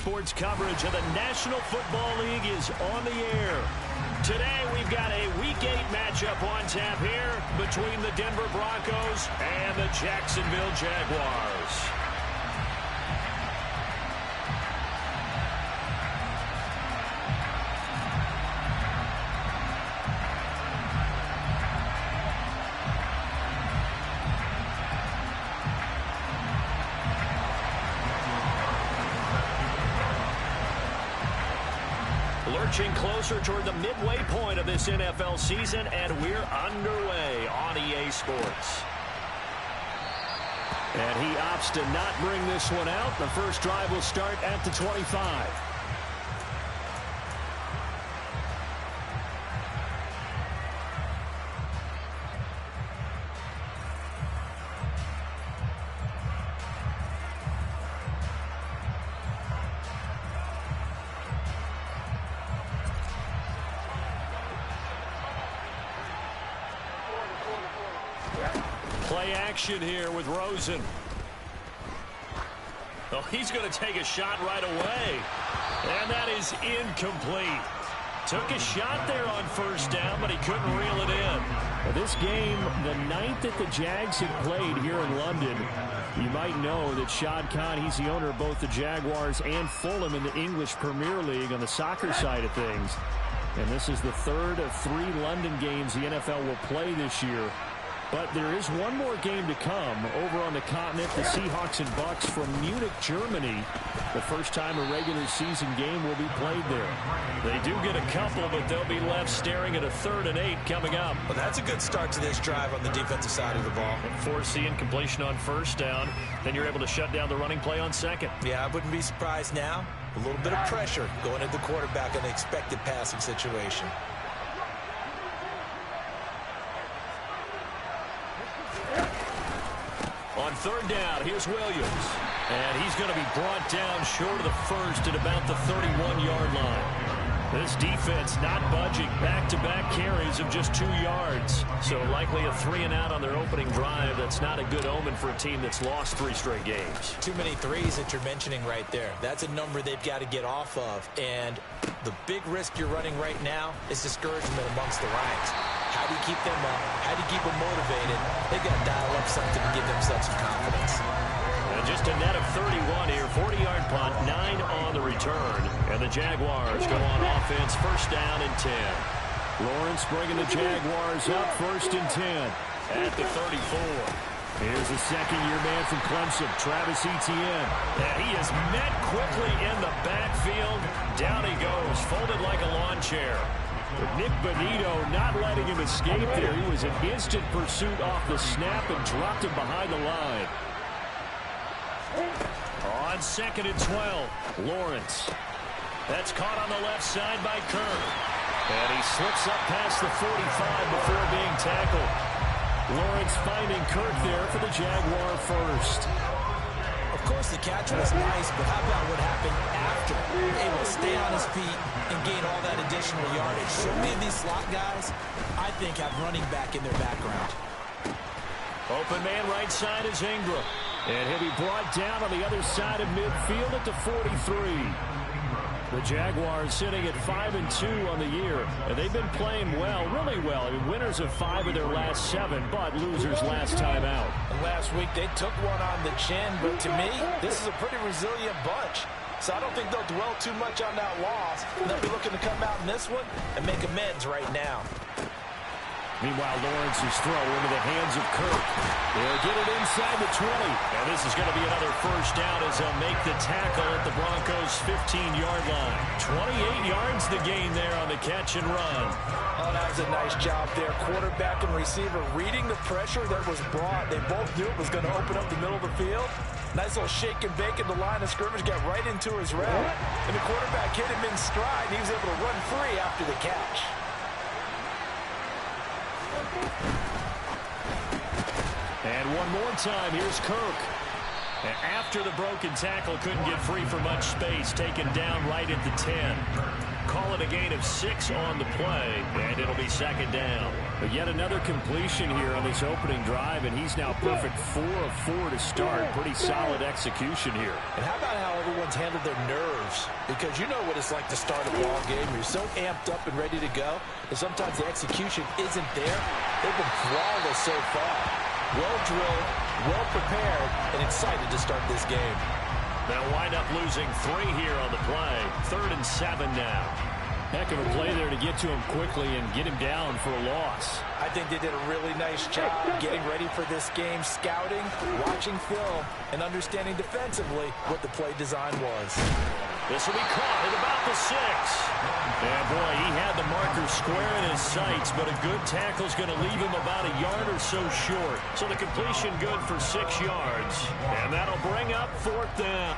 Sports coverage of the National Football League is on the air. Today we've got a Week 8 matchup on tap here between the Denver Broncos and the Jacksonville Jaguars. Lurching closer toward the midway point of this NFL season, and we're underway on EA Sports. And he opts to not bring this one out. The first drive will start at the 25. Play action here with Rosen. Oh, he's going to take a shot right away. And that is incomplete. Took a shot there on first down, but he couldn't reel it in. Well, this game, the night that the Jags had played here in London, you might know that Shad Khan, he's the owner of both the Jaguars and Fulham in the English Premier League on the soccer side of things. And this is the third of 3 London games the NFL will play this year. But there is one more game to come over on the continent. The Seahawks and Bucks from Munich, Germany. The first time a regular season game will be played there. They do get a couple, but they'll be left staring at a 3rd and 8 coming up. Well, that's a good start to this drive on the defensive side of the ball. Force the incompletion on first down. Then you're able to shut down the running play on second. Yeah, I wouldn't be surprised now. A little bit of pressure going at the quarterback in the expected passing situation. On 3rd down, here's Williams. And he's going to be brought down short of the first at about the 31-yard line. This defense not budging. Back-to-back carries of just 2 yards. So likely a 3 and out on their opening drive. That's not a good omen for a team that's lost 3 straight games. Too many threes that you're mentioning right there. That's a number they've got to get off of. And the big risk you're running right now is discouragement amongst the ranks. How do you keep them up? How do you keep them motivated? They've got to dial up something to give themselves some confidence. And just a net of 31 here. 40-yard punt, 9 on the return. And the Jaguars go on offense, 1st down and 10. Lawrence bringing the Jaguars up, 1st and 10 at the 34. Here's a second-year man from Clemson, Travis Etienne. And he is met quickly in the backfield. Down he goes, folded like a lawn chair. But Nick Benito not letting him escape there. He was in instant pursuit off the snap and dropped him behind the line. On 2nd and 12, Lawrence. That's caught on the left side by Kirk. And he slips up past the 45 before being tackled. Lawrence finding Kirk there for the Jaguar first. Of course, the catch was nice, but how about what happened after? Able to stay on his feet and gain all that additional yardage. So many of these slot guys, I think, have running back in their background. Open man right side is Ingram. And he'll be brought down on the other side of midfield at the 43. The Jaguars sitting at 5-2 on the year. And they've been playing well, really well. I mean, winners of 5 of their last 7, but losers last time out. And last week they took one on the chin, but to me, this is a pretty resilient bunch. So I don't think they'll dwell too much on that loss. They'll be looking to come out in this one and make amends right now. Meanwhile, Lawrence's throw into the hands of Kirk. They'll get it inside the 20. And this is going to be another 1st down as they'll make the tackle at the Broncos' 15-yard line. 28 yards the gain there on the catch and run. Oh, that was a nice job there. Quarterback and receiver reading the pressure that was brought. They both knew it was going to open up the middle of the field. Nice little shake and bake at the line of scrimmage. Got right into his route. And the quarterback hit him in stride. And he was able to run free after the catch. And one more time, here's Kirk. And after the broken tackle, couldn't get free for much space, taken down right at the 10. Call it a gain of 6 on the play, and it'll be second down. But yet another completion here on this opening drive, and he's now perfect 4 of 4 to start. Pretty solid execution here. And how about how everyone's handled their nerves? Because you know what it's like to start a ball game. You're so amped up and ready to go, and sometimes the execution isn't there. They've been flawless so far. Well drilled, well prepared, and excited to start this game. They'll wind up losing 3 here on the play. 3rd and 7 now. Heck of a play there to get to him quickly and get him down for a loss. I think they did a really nice job getting ready for this game, scouting, watching film, and understanding defensively what the play design was. This will be caught at about the 6. And boy, he had the marker square in his sights, but a good tackle is going to leave him about a yard or so short. So the completion good for 6 yards. And that'll bring up 4th down.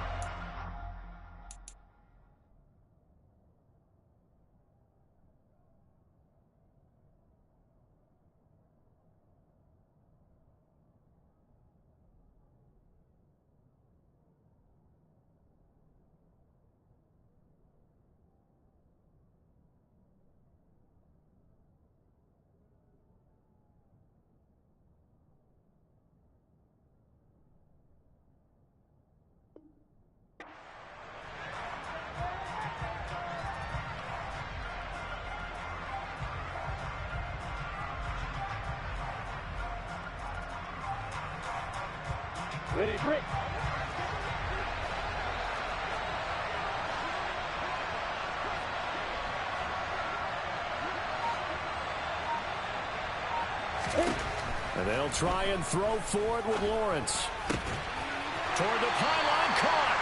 Ready, Trey. And they'll try and throw forward with Lawrence. Toward the pylon, caught.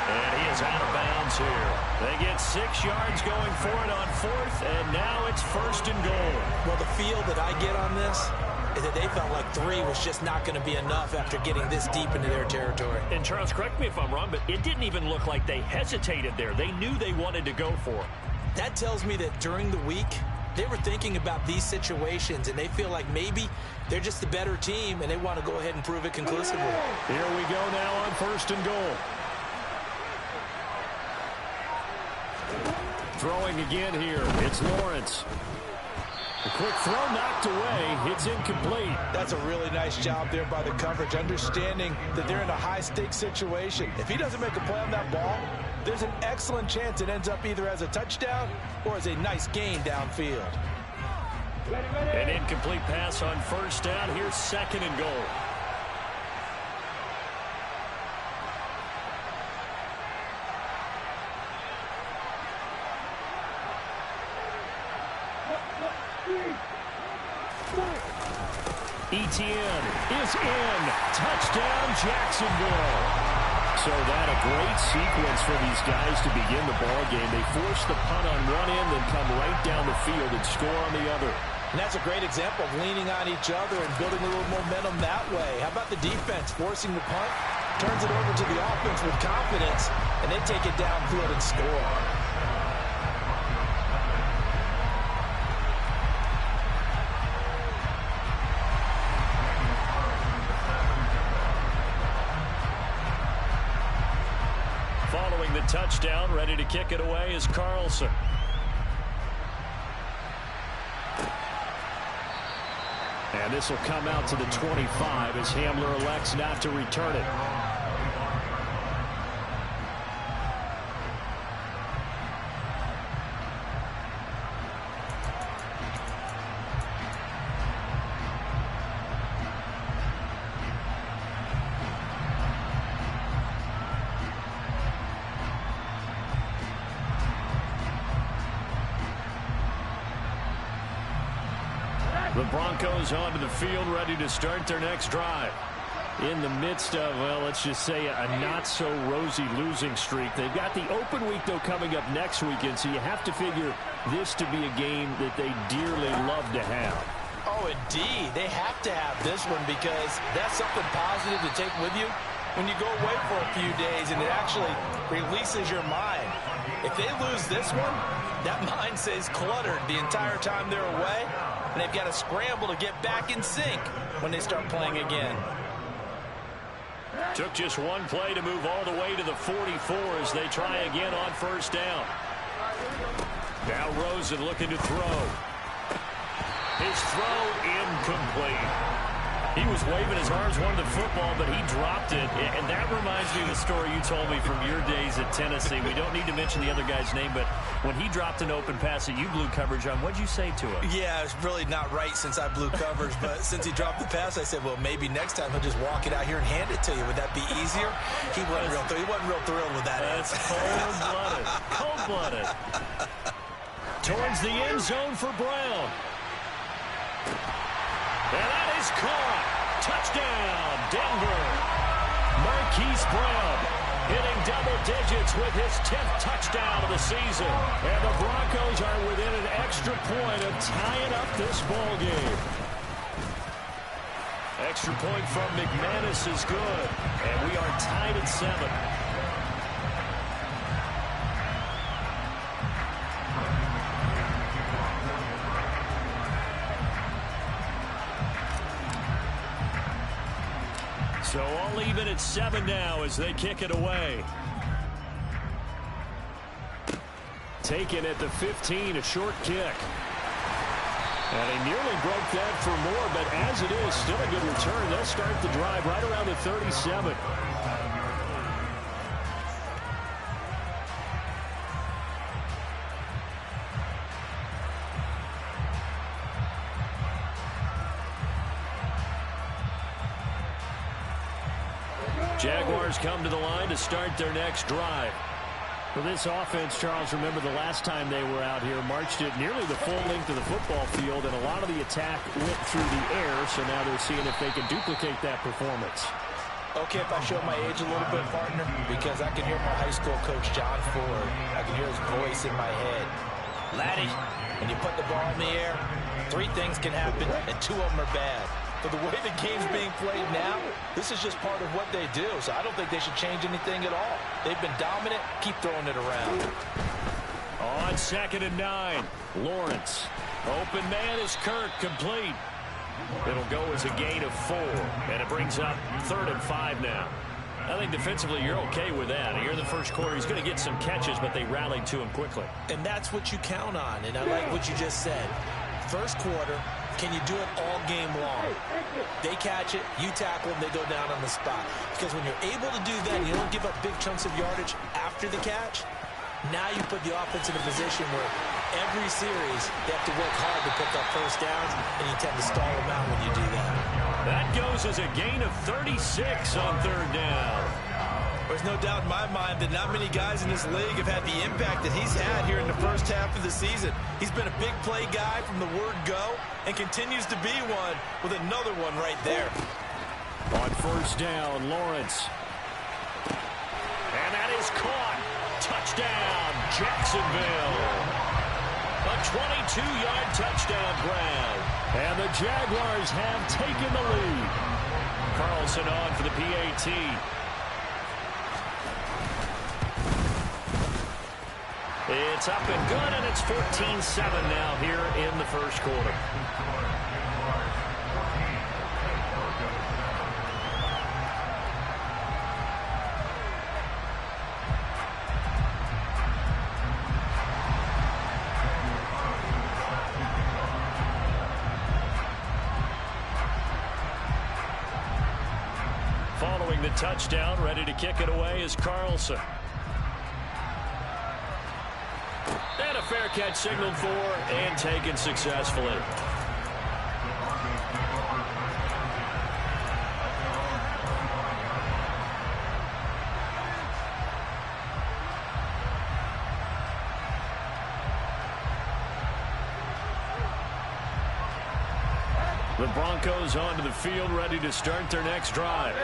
And he is out of bounds here. They get 6 yards going for it on 4th, and now it's 1st and goal. Well, the feel that I get on this is that they felt like 3 was just not going to be enough after getting this deep into their territory. And Charles, correct me if I'm wrong, but it didn't even look like they hesitated there. They knew they wanted to go for it. That tells me that during the week, they were thinking about these situations, and they feel like maybe they're just the better team, and they want to go ahead and prove it conclusively. Here we go now on 1st and goal. Throwing again here. It's Lawrence. A quick throw knocked away. It's incomplete. That's a really nice job there by the coverage, understanding that they're in a high-stakes situation. If he doesn't make a play on that ball, there's an excellent chance it ends up either as a touchdown or as a nice gain downfield. An incomplete pass on 1st down. Here's 2nd and goal. Etienne is in. Touchdown, Jacksonville. So that a great sequence for these guys to begin the ball game. They force the punt on one end, then come right down the field and score on the other. And that's a great example of leaning on each other and building a little momentum that way. How about the defense forcing the punt? Turns it over to the offense with confidence, and they take it downfield and score. Following the touchdown, ready to kick it away is Carlson. And this will come out to the 25 as Hamler elects not to return it. The Broncos onto the field, ready to start their next drive. In the midst of, well, let's just say a not-so-rosy losing streak. They've got the open week, though, coming up next weekend, so you have to figure this to be a game that they dearly love to have. Oh, indeed. They have to have this one because that's something positive to take with you when you go away for a few days, and it actually releases your mind. If they lose this one, that mind stays cluttered the entire time they're away, and they've got to scramble to get back in sync when they start playing again. Took just one play to move all the way to the 44 as they try again on 1st down. Now Now Rosen looking to throw. His throw incomplete. He was waving his arms, wanted the football, but he dropped it. And that reminds me of the story you told me from your days at Tennessee. We don't need to mention the other guy's name, but when he dropped an open pass that you blew coverage on, what'd you say to him? Yeah, it's really not right since I blew coverage, but since he dropped the pass, I said, well, maybe next time he'll just walk it out here and hand it to you. Would that be easier? He wasn't real thrilled with that. That's cold-blooded. Cold-blooded. Towards the end zone for Brown. And that is caught. Touchdown, Denver. Marquise Brown hitting double digits with his 10th touchdown of the season. And the Broncos are within an extra point of tying up this ball game. Extra point from McManus is good. And we are tied at 7. So all even at 7 now as they kick it away. Taken at the 15, a short kick. And he nearly broke that for more, but as it is, still a good return. They'll start the drive right around the 37. Jaguars come to the line to start their next drive. For this offense, Charles, remember the last time they were out here, marched it nearly the full length of the football field, and a lot of the attack went through the air, so now they're seeing if they can duplicate that performance. Okay, if I show my age a little bit, partner, because I can hear my high school coach, John Ford. I can hear his voice in my head. Laddie, when you put the ball in the air, 3 things can happen, and 2 of them are bad. But the way the game's being played now, this is just part of what they do. So I don't think they should change anything at all. They've been dominant. Keep throwing it around. On 2nd and 9, Lawrence. Open man is Kirk, complete. It'll go as a gain of 4, and it brings up 3rd and 5 now. I think defensively you're okay with that. Here in the first quarter, he's going to get some catches, but they rallied to him quickly. And that's what you count on, and I like what you just said. First quarter, can you do it all game long? They catch it, you tackle them, they go down on the spot. Because when you're able to do that, and you don't give up big chunks of yardage after the catch, now you put the offense in a position where every series they have to work hard to pick up first downs, and you tend to stall them out when you do that. That goes as a gain of 36 on 3rd down. There's no doubt in my mind that not many guys in this league have had the impact that he's had here in the first half of the season. He's been a big play guy from the word go and continues to be one with another one right there. On 1st down, Lawrence. And that is caught. Touchdown, Jacksonville. A 22-yard touchdown grab. And the Jaguars have taken the lead. Carlson on for the PAT. It's up and good, and it's 14-7 now here in the first quarter. Following the touchdown, ready to kick it away is Carlson. And a fair catch signaled for and taken successfully. The Broncos onto the field, ready to start their next drive.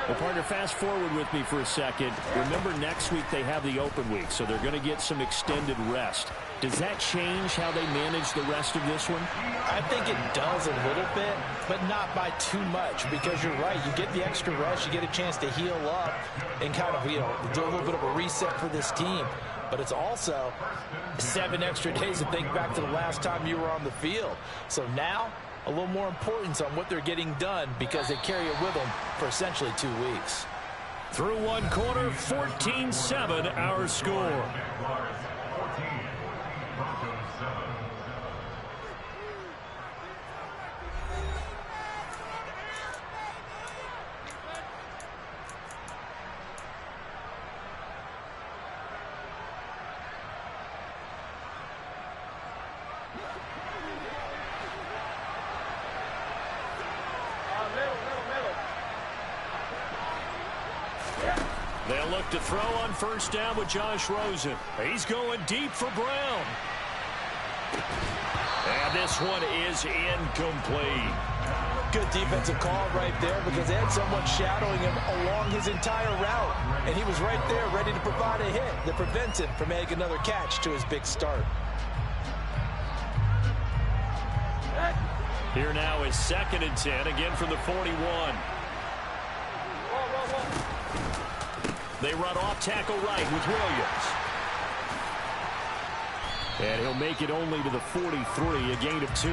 Well, partner, fast forward with me for a second. Remember, next week they have the open week, so they're going to get some extended rest. Does that change how they manage the rest of this one? I think it does a little bit, but not by too much, because you're right. You get the extra rest. You get a chance to heal up and kind of, do a little bit of a reset for this team. But it's also 7 extra days to think back to the last time you were on the field. So now, a little more importance on what they're getting done because they carry it with them for essentially 2 weeks. Through one quarter, 14-7 our score. They'll look to throw on first down with Josh Rosen. He's going deep for Brown. And this one is incomplete. Good defensive call right there because they had someone shadowing him along his entire route. And he was right there ready to provide a hit that prevents him from making another catch to his big start. Here now is 2nd and 10, again from the 41. They run off tackle right with Williams. And he'll make it only to the 43, a gain of 2.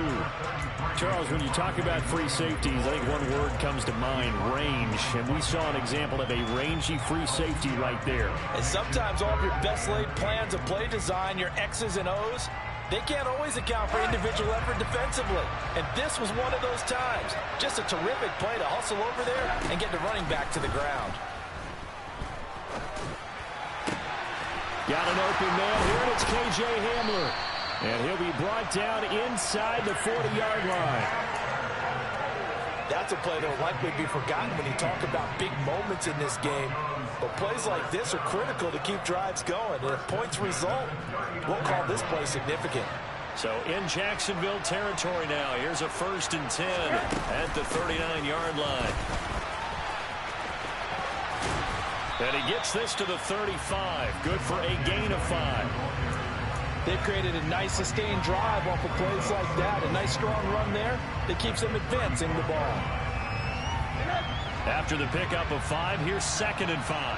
Charles, when you talk about free safeties, I think one word comes to mind, range. And we saw an example of a rangy free safety right there. And sometimes all of your best laid plans of play design, your X's and O's, they can't always account for individual effort defensively. And this was one of those times. Just a terrific play to hustle over there and get the running back to the ground. Got an open man here, and it's K.J. Hamler. And he'll be brought down inside the 40-yard line. That's a play that will likely be forgotten when you talk about big moments in this game. But plays like this are critical to keep drives going. And if points result, we'll call this play significant. So in Jacksonville territory now, here's a 1st and 10 at the 39-yard line. And he gets this to the 35. Good for a gain of 5. They've created a nice sustained drive off of plays like that. A nice strong run there that keeps them advancing the ball. After the pickup of 5, here's 2nd and 5.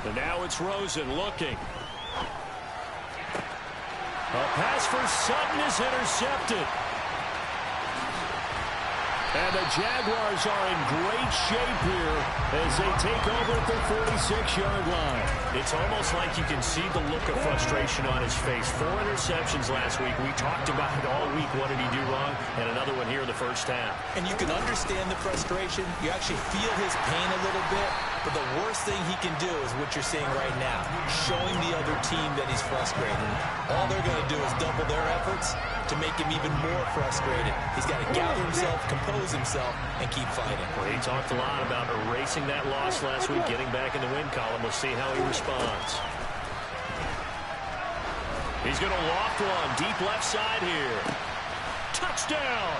And now it's Rosen looking. A pass for Sutton is intercepted. And the Jaguars are in great shape here as they take over at the 46-yard line. It's almost like you can see the look of frustration on his face. 4 interceptions last week. We talked about it all week. What did he do wrong? And another one here in the first half. And you can understand the frustration. You actually feel his pain a little bit. But the worst thing he can do is what you're seeing right now, showing the other team that he's frustrated. All they're going to do is double their efforts to make him even more frustrated. He's got to gather himself, compose himself, and keep fighting. Well, he talked a lot about erasing that loss last week, getting back in the win column. We'll see how he responds. He's going to loft one deep left side here. Touchdown!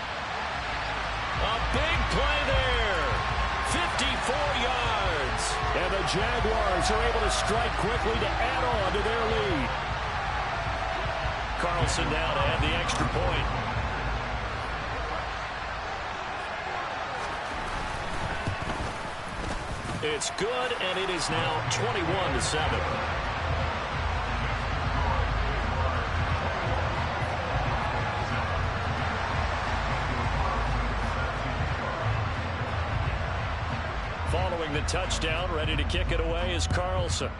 A big play there. 54 yards. And the Jaguars are able to strike quickly to add on to their lead. Carlson now to add the extra point. It's good, and it is now 21-7. Following the touchdown, ready to kick it away is Carlson.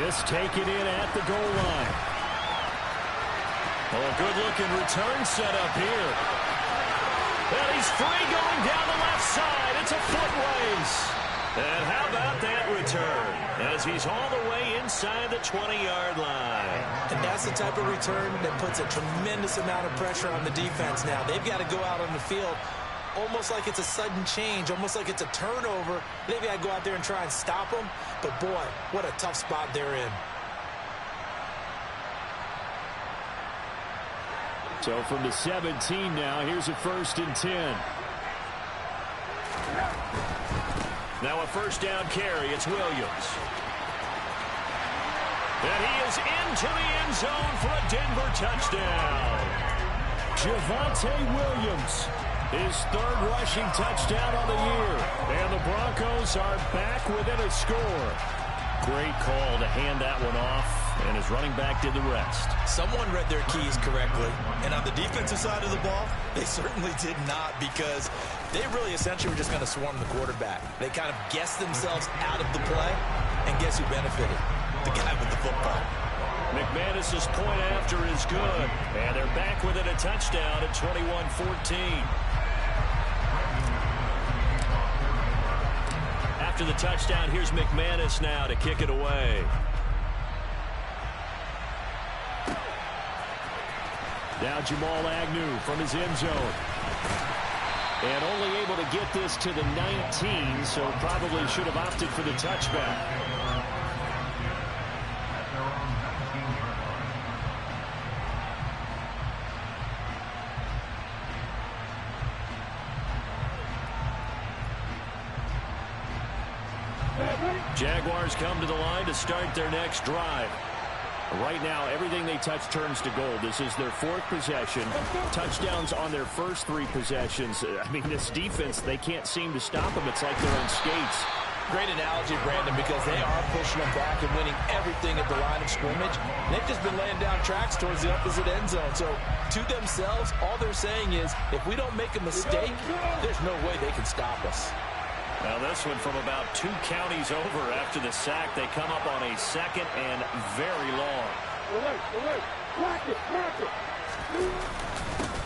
This taken in at the goal line. Oh, a good-looking return set up here. And he's free going down the left side. It's a foot race. And how about that return? As he's all the way inside the 20-yard line. And that's the type of return that puts a tremendous amount of pressure on the defense now. They've got to go out on the field almost like it's a sudden change, almost like it's a turnover. They've got to go out there and try and stop them. But, boy, what a tough spot they're in. So from the 17 now, here's a 1st and 10. Now a first down carry. It's Williams. And he is into the end zone for a Denver touchdown. Javonte Williams, his 3rd rushing touchdown on the year. And the Broncos are back within a score. Great call to hand that one off. And his running back did the rest. Someone read their keys correctly. And on the defensive side of the ball, they certainly did not, because they really essentially were just going to swarm the quarterback. They kind of guessed themselves out of the play, and guess who benefited? The guy with the football. McManus's point after is good. And they're back within a touchdown at 21-14. After the touchdown, here's McManus now to kick it away. Now Jamal Agnew from his end zone. And only able to get this to the 19, so probably should have opted for the touchback. Jaguars come to the line to start their next drive. Right now, everything they touch turns to gold. This is their fourth possession. Touchdowns on their first three possessions. I mean, this defense, they can't seem to stop them. It's like they're on skates. Great analogy, Brandon, because they are pushing them back and winning everything at the line of scrimmage. They've just been laying down tracks towards the opposite end zone. So, to themselves, all they're saying is, if we don't make a mistake, there's no way they can stop us. Now this one from about 2 counties over after the sack. They come up on a second and very long.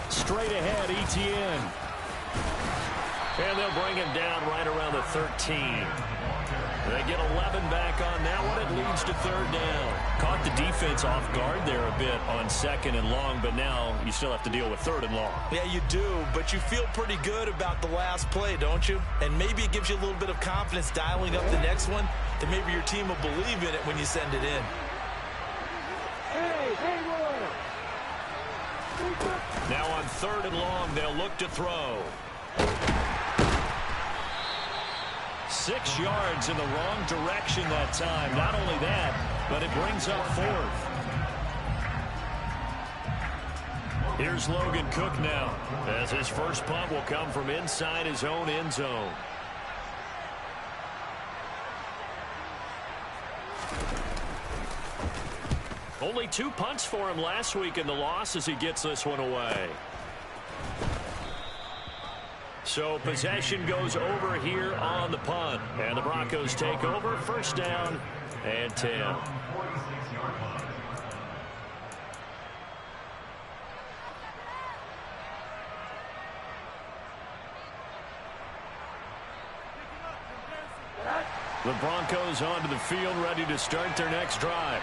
Straight ahead, Etienne. And they'll bring him down right around the 13. They get 11 back on that one. It leads to third down. Caught the defense off guard there a bit on second and long, but now you still have to deal with third and long. Yeah, you do, but you feel pretty good about the last play, don't you? And maybe it gives you a little bit of confidence dialing up the next one, that maybe your team will believe in it when you send it in. Now on third and long, they'll look to throw. 6 yards in the wrong direction that time. Not only that, but it brings up fourth. Here's Logan Cook now, as his first punt will come from inside his own end zone. Only 2 punts for him last week in the loss as he gets this one away. So possession goes over here on the punt. And the Broncos take over. First down and 10. The Broncos onto the field, ready to start their next drive.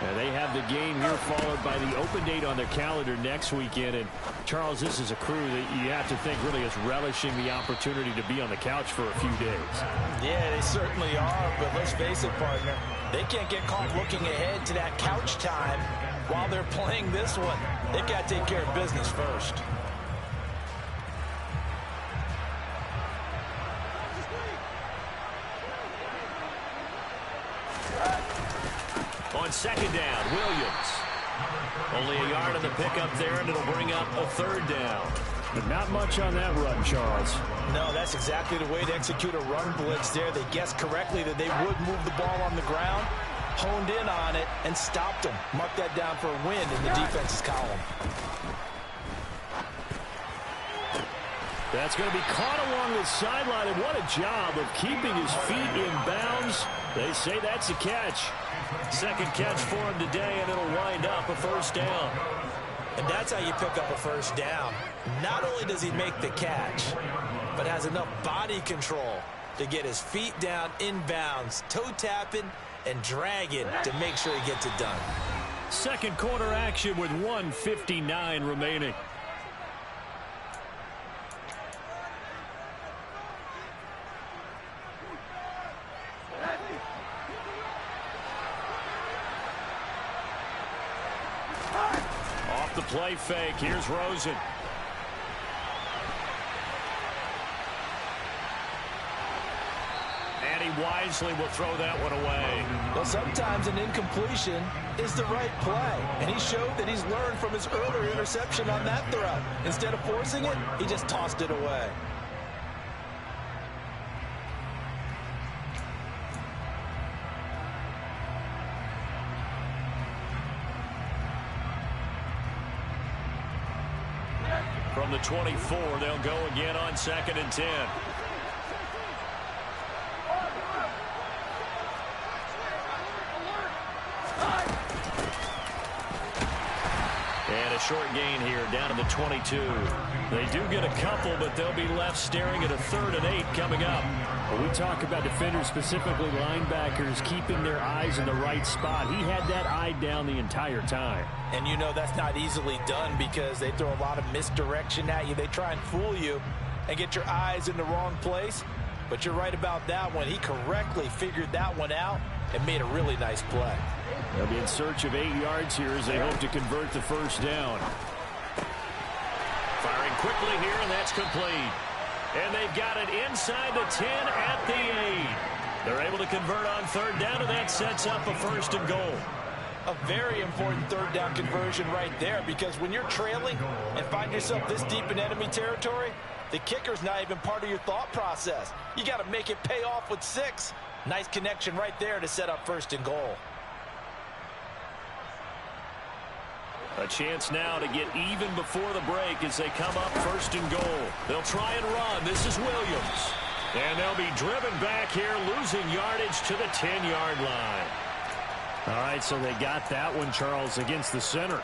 And they have the game here followed by the open date on their calendar next weekend. And, Charles, this is a crew that you have to think really is relishing the opportunity to be on the couch for a few days. Yeah, they certainly are, but let's face it, partner. They can't get caught looking ahead to that couch time while they're playing this one. They've got to take care of business first. On second down, Williams. Only a yard on the pickup there, and it'll bring up a third down. But not much on that run, Charles. No, that's exactly the way to execute a run blitz there. They guessed correctly that they would move the ball on the ground, honed in on it, and stopped them. Mark that down for a win in the defense's column. That's going to be caught along the sideline, and what a job of keeping his feet in bounds. They say that's a catch. Second catch for him today, and it'll wind up a first down. And that's how you pick up a first down. Not only does he make the catch, but has enough body control to get his feet down in bounds, toe tapping and dragging to make sure he gets it done. Second quarter action with 1:59 remaining. Off the play fake, here's Rosen. And he wisely will throw that one away. Well, sometimes an incompletion is the right play. And he showed that he's learned from his earlier interception on that throw. Instead of forcing it, he just tossed it away. the 24. They'll go again on 2nd and 10. And a short gain here down to the 22. They do get a couple, but they'll be left staring at a 3rd and 8 coming up. When we talk about defenders, specifically linebackers, keeping their eyes in the right spot, he had that eye down the entire time. And you know that's not easily done because they throw a lot of misdirection at you. They try and fool you and get your eyes in the wrong place. But you're right about that one. He correctly figured that one out and made a really nice play. They'll be in search of 8 yards here as they hope to convert the first down. Firing quickly here, and that's complete. And they've got it inside the 10 at the 8. They're able to convert on 3rd down, and that sets up a 1st and goal. A very important 3rd down conversion right there, because when you're trailing and find yourself this deep in enemy territory, the kicker's not even part of your thought process. You got to make it pay off with 6. Nice connection right there to set up 1st and goal. A chance now to get even before the break as they come up 1st and goal. They'll try and run. This is Williams. And they'll be driven back here, losing yardage to the 10-yard line. All right, so they got that one, Charles, against the center.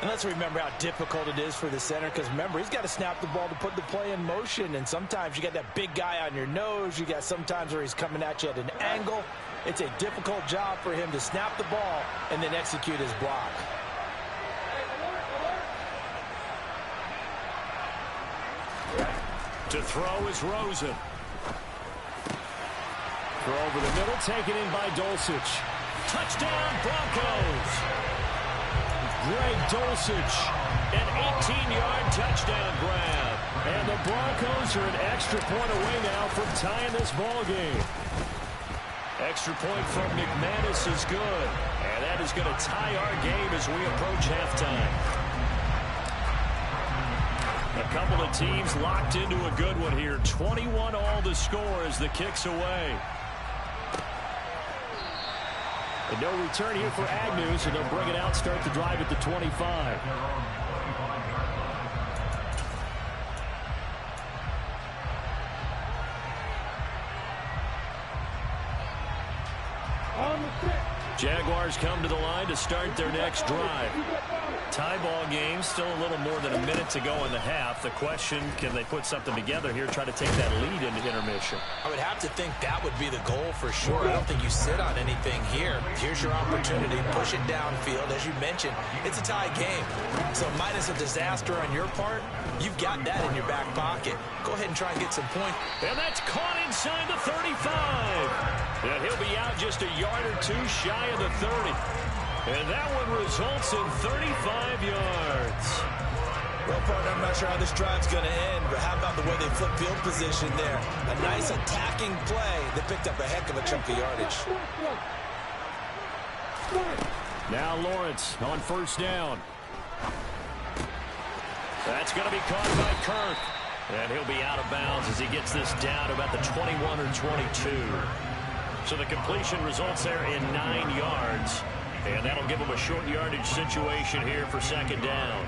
And let's remember how difficult it is for the center, because remember, he's got to snap the ball to put the play in motion, and sometimes you got that big guy on your nose. You got sometimes where he's coming at you at an angle. It's a difficult job for him to snap the ball and then execute his block. To throw is Rosen. Throw over the middle, taken in by Dulcich. Touchdown, Broncos. Greg Dulcich. An 18-yard touchdown grab. And the Broncos are an extra point away now from tying this ball game. Extra point from McManus is good. And that is going to tie our game as we approach halftime. A couple of teams locked into a good one here. 21 all the score as the kick's away. And no return here for Agnew, so they'll bring it out, start the drive at the 25. Jaguars come to the line to start their next drive. Tie ball game, still a little more than a minute to go in the half. The question, can they put something together here, try to take that lead into intermission? I would have to think that would be the goal for sure. I don't think you sit on anything here. Here's your opportunity. Push it downfield. As you mentioned, it's a tie game. So minus a disaster on your part, you've got that in your back pocket. Go ahead and try and get some points. And that's caught inside the 35. And he'll be out just a yard or two shy of the 30. And that one results in 35 yards. Well, partner, I'm not sure how this drive's going to end, but how about the way they flip field position there? A nice attacking play that picked up a heck of a chunk of yardage. Now Lawrence on 1st down. That's going to be caught by Kirk. And he'll be out of bounds as he gets this down to about the 21 or 22. So the completion results there in 9 yards. And that'll give them a short yardage situation here for 2nd down.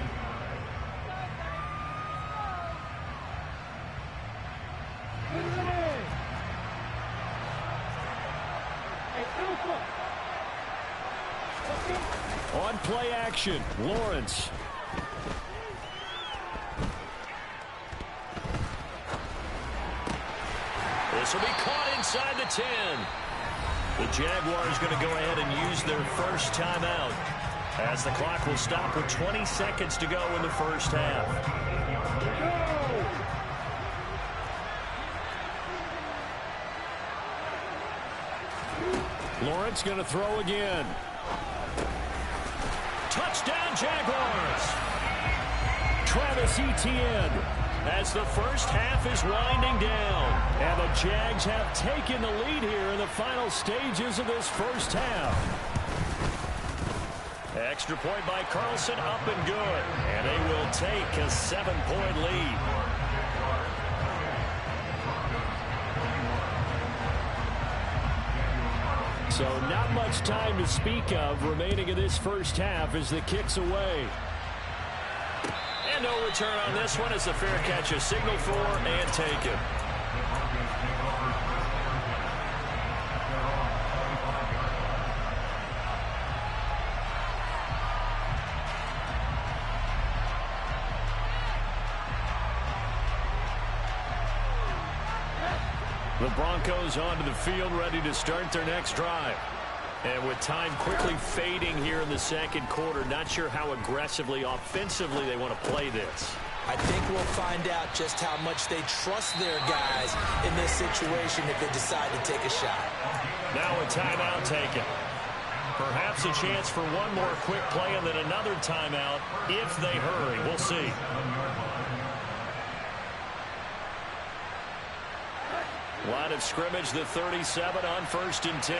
On play action, Lawrence. This will be caught inside the 10. The Jaguars going to go ahead and use their first timeout as the clock will stop with 20 seconds to go in the first half. Lawrence going to throw again. Touchdown, Jaguars! Travis Etienne. As the first half is winding down. And the Jags have taken the lead here in the final stages of this first half. Extra point by Carlson, up and good. And they will take a 7-point lead. So not much time to speak of remaining in this first half as the kick's away. And no return on this one as the fair catch is signaled for and taken. The Broncos onto the field, ready to start their next drive. And with time quickly fading here in the second quarter, not sure how aggressively, offensively they want to play this. I think we'll find out just how much they trust their guys in this situation if they decide to take a shot. Now a timeout taken. Perhaps a chance for one more quick play and then another timeout if they hurry. We'll see. Line of scrimmage, the 37 on 1st and 10.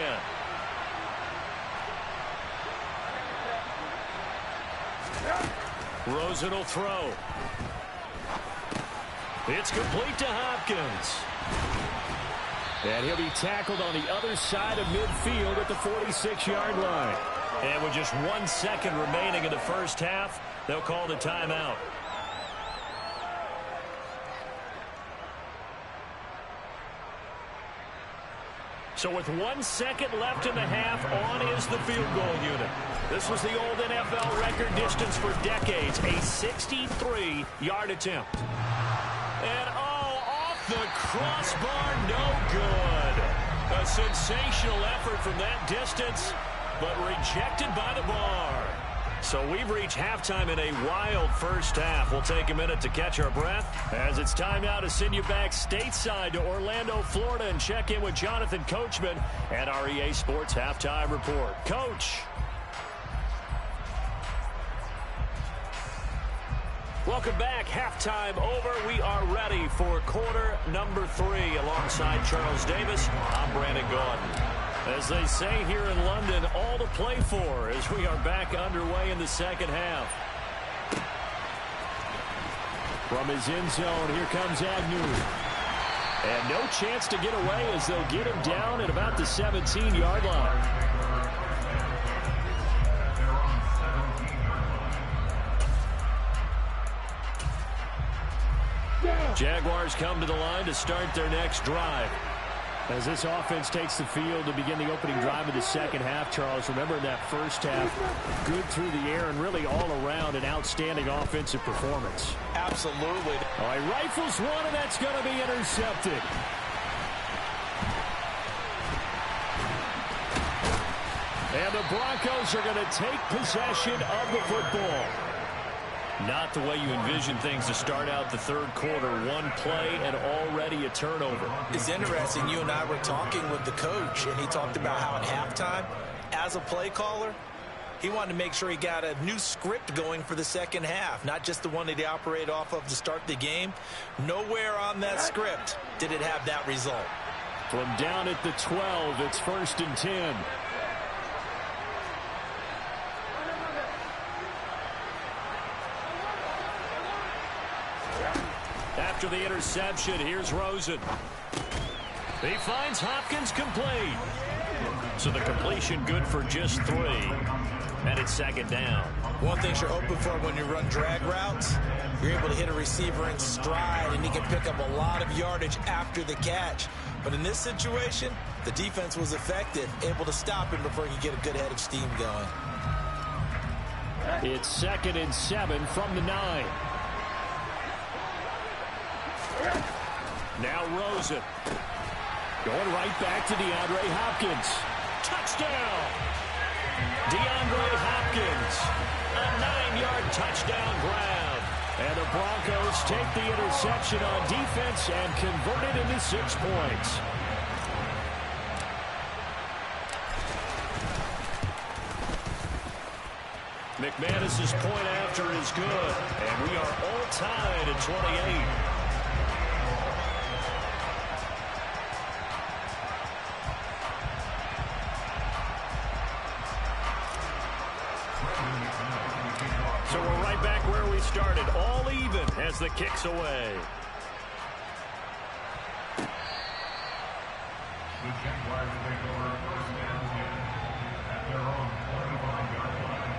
Rosen will throw. It's complete to Hopkins. And he'll be tackled on the other side of midfield at the 46-yard line. And with just 1 second remaining in the first half, they'll call the timeout. So with 1 second left in the half, on is the field goal unit. This was the old NFL record distance for decades, a 63-yard attempt. And off the crossbar, no good. A sensational effort from that distance, but rejected by the bar. So we've reached halftime in a wild first half. We'll take a minute to catch our breath as it's time now to send you back stateside to Orlando, Florida, and check in with Jonathan Coachman at our EA Sports Halftime Report. Coach. Welcome back. Halftime over. We are ready for quarter number 3 alongside Charles Davis. I'm Brandon Gaudin. As they say here in London, all to play for as we are back underway in the second half. From his end zone, here comes Agnew. And no chance to get away as they'll get him down at about the 17-yard line. Jaguars come to the line to start their next drive. As this offense takes the field to begin the opening drive of the second half, Charles, remember in that first half, good through the air and really all around an outstanding offensive performance. Absolutely. All right, rifles one, and that's going to be intercepted. And the Broncos are going to take possession of the football. Not the way you envision things to start out the third quarter. One play and already a turnover. It's interesting. You and I were talking with the coach, and he talked about how at halftime, as a play caller, he wanted to make sure he got a new script going for the second half, not just the one that he operated off of to start the game. Nowhere on that script did it have that result. From down at the 12, it's 1st and 10. After the interception, here's Rosen. He finds Hopkins complete. So the completion good for just 3. And it's second down. One thing you're hoping for when you run drag routes, you're able to hit a receiver in stride, and he can pick up a lot of yardage after the catch. But in this situation, the defense was effective, able to stop him before he could get a good head of steam going. It's 2nd and 7 from the 9. Now Rosen. Going right back to DeAndre Hopkins. Touchdown! DeAndre Hopkins. A 9-yard touchdown grab. And the Broncos take the interception on defense and convert it into 6 points. McManus's point after is good. And we are all tied at 28. So we're right back where we started, all even as the kick's away. The Jaguars take over 1st and 10 at their own 45-yard line.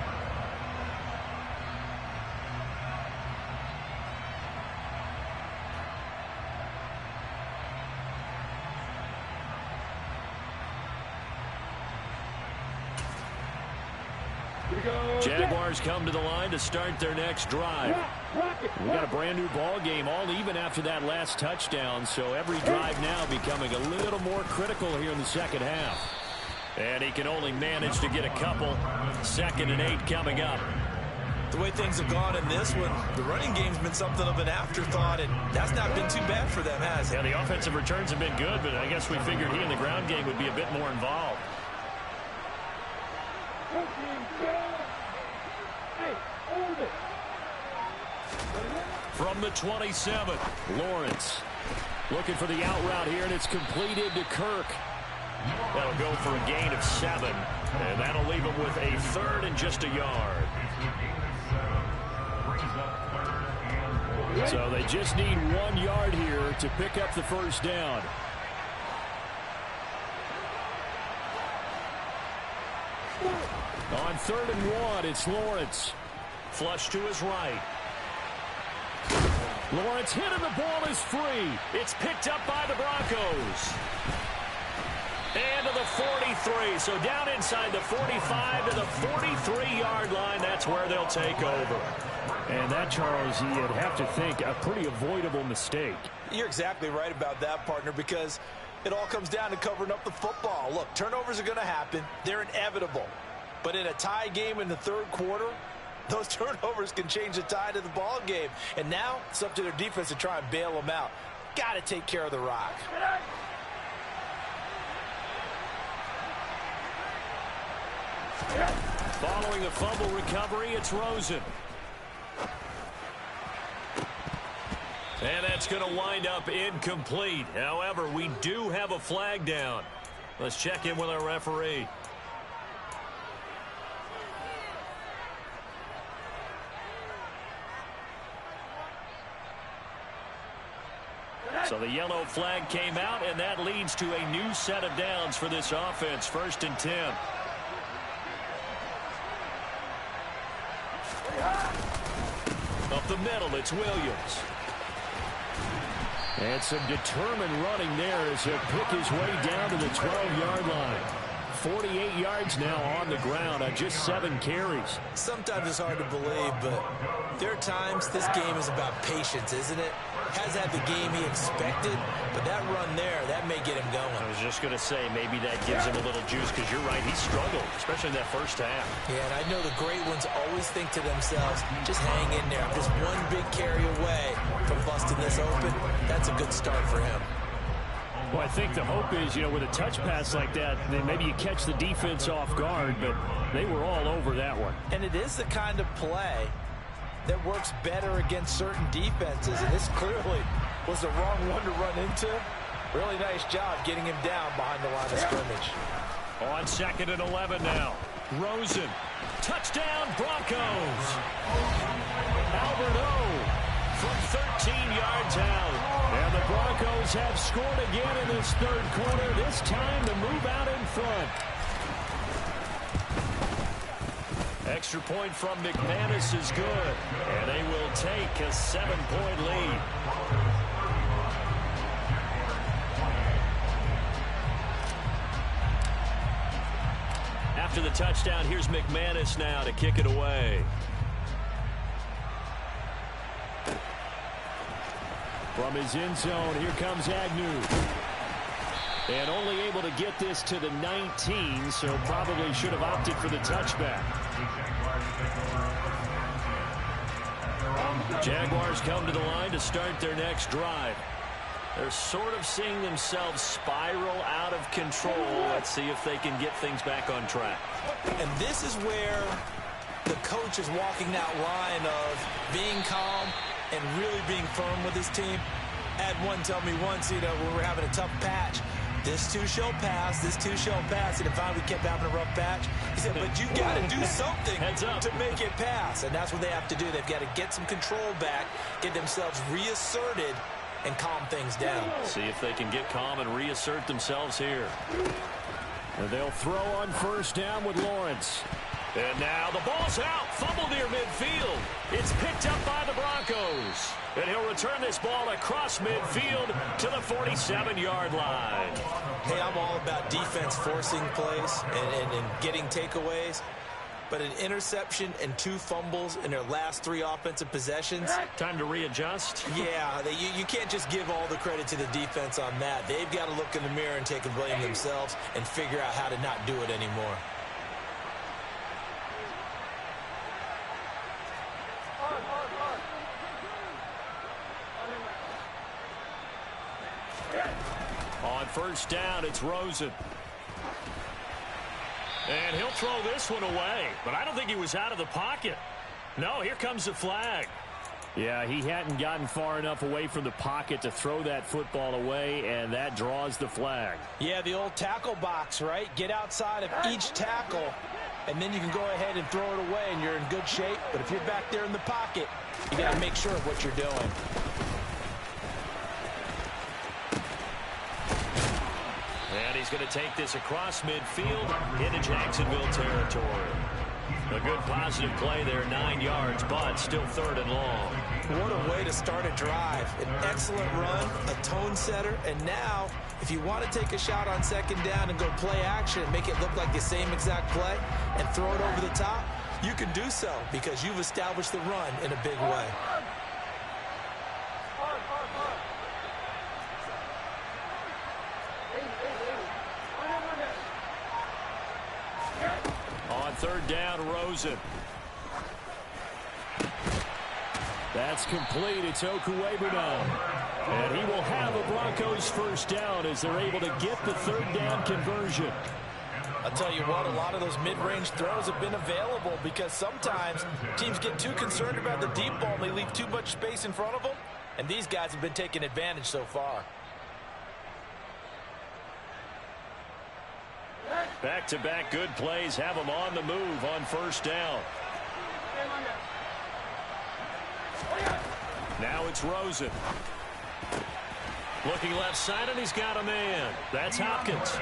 Jaguars come to the line to start their next drive. We got a brand new ball game, all even after that last touchdown, so every drive now becoming a little more critical here in the second half. And he can only manage to get a couple. 2nd and 8 coming up. The way things have gone in this one, the running game's been something of an afterthought, and that's not been too bad for them, has it? Yeah, the offensive returns have been good, but I guess we figured he in the ground game would be a bit more involved. From the 27, Lawrence looking for the out route here, and it's completed to Kirk. That'll go for a gain of 7, and that'll leave him with a 3rd and just a yard. So they just need 1 yard here to pick up the first down. On 3rd and 1, it's Lawrence. Flush to his right. Lawrence hit and the ball is free. It's picked up by the Broncos. And to the 43. So down inside the 45 to the 43-yard line. That's where they'll take over. And that, Charles, you'd have to think a pretty avoidable mistake. You're exactly right about that, partner, because it all comes down to covering up the football. Look, turnovers are going to happen. They're inevitable. But in a tie game in the 3rd quarter, those turnovers can change the tide of the ball game. And now it's up to their defense to try and bail them out. Got to take care of the rock. Following a fumble recovery, it's Rosen. And that's going to wind up incomplete. However, we do have a flag down. Let's check in with our referee. So the yellow flag came out, and that leads to a new set of downs for this offense. 1st and 10. Up the middle, it's Williams. And some determined running there as he'll pick his way down to the 12-yard line. 48 yards now on the ground on just 7 carries. Sometimes it's hard to believe, but there are times this game is about patience, isn't it? Has had the game he expected, but that run there, that may get him going. I was just going to say, maybe that gives him a little juice, because you're right, he struggled, especially in that first half. Yeah, and I know the great ones always think to themselves, just hang in there. I'm just one big carry away from busting this open. That's a good start for him. Well, I think the hope is, with a touch pass like that, then maybe you catch the defense off guard, but they were all over that one. And it is the kind of play that works better against certain defenses, and this clearly was the wrong one to run into. Really nice job getting him down behind the line of scrimmage. On 2nd and 11 now. Rosen. Touchdown, Broncos. Albert O from 13 yards out. And the Broncos have scored again in this 3rd quarter, this time to move out in front. Extra point from McManus is good, and they will take a 7-point lead. After the touchdown, here's McManus now to kick it away. From his end zone, here comes Agnew. And only able to get this to the 19, so probably should have opted for the touchback. Jaguars come to the line to start their next drive. They're sort of seeing themselves spiral out of control. Let's see if they can get things back on track. And this is where the coach is walking that line of being calm and really being firm with his team. I had one tell me once, when we were having a tough patch, this too shall pass, this too shall pass. And if we kept having a rough patch, he said, but you got to do something to make it pass. And that's what they have to do. They've got to get some control back, get themselves reasserted, and calm things down. See if they can get calm and reassert themselves here. And they'll throw on 1st down with Lawrence. And now the ball's out. Fumble near midfield. It's picked up by the Broncos. And he'll return this ball across midfield to the 47-yard line. Hey, I'm all about defense forcing plays and getting takeaways. but an interception and 2 fumbles in their last 3 offensive possessions. Time to readjust. Yeah, you can't just give all the credit to the defense on that. They've got to look in the mirror and take the blame themselves and figure out how to not do it anymore. On first down, it's Rosen. And he'll throw this one away. But I don't think he was out of the pocket. No, here comes the flag. Yeah, he hadn't gotten far enough away from the pocket to throw that football away, and that draws the flag. Yeah, the old tackle box, right? Get outside of each tackle, and then you can go ahead and throw it away, and you're in good shape. But if you're back there in the pocket, you got to make sure of what you're doing. And he's going to take this across midfield into Jacksonville territory. A good positive play there, 9 yards, but still 3rd and long. What a way to start a drive. An excellent run, a tone setter, and now if you want to take a shot on 2nd down and go play action and make it look like the same exact play and throw it over the top, you can do so because you've established the run in a big way. On 3rd down, Rosen. That's complete. It's Okuebu now. And he will have a Broncos 1st down as they're able to get the 3rd down conversion. I'll tell you what, a lot of those mid-range throws have been available because sometimes teams get too concerned about the deep ball and they leave too much space in front of them. And these guys have been taking advantage so far. Back-to-back good plays have them on the move on 1st down. Now it's Rosen. Looking left side, and he's got a man. That's Hopkins.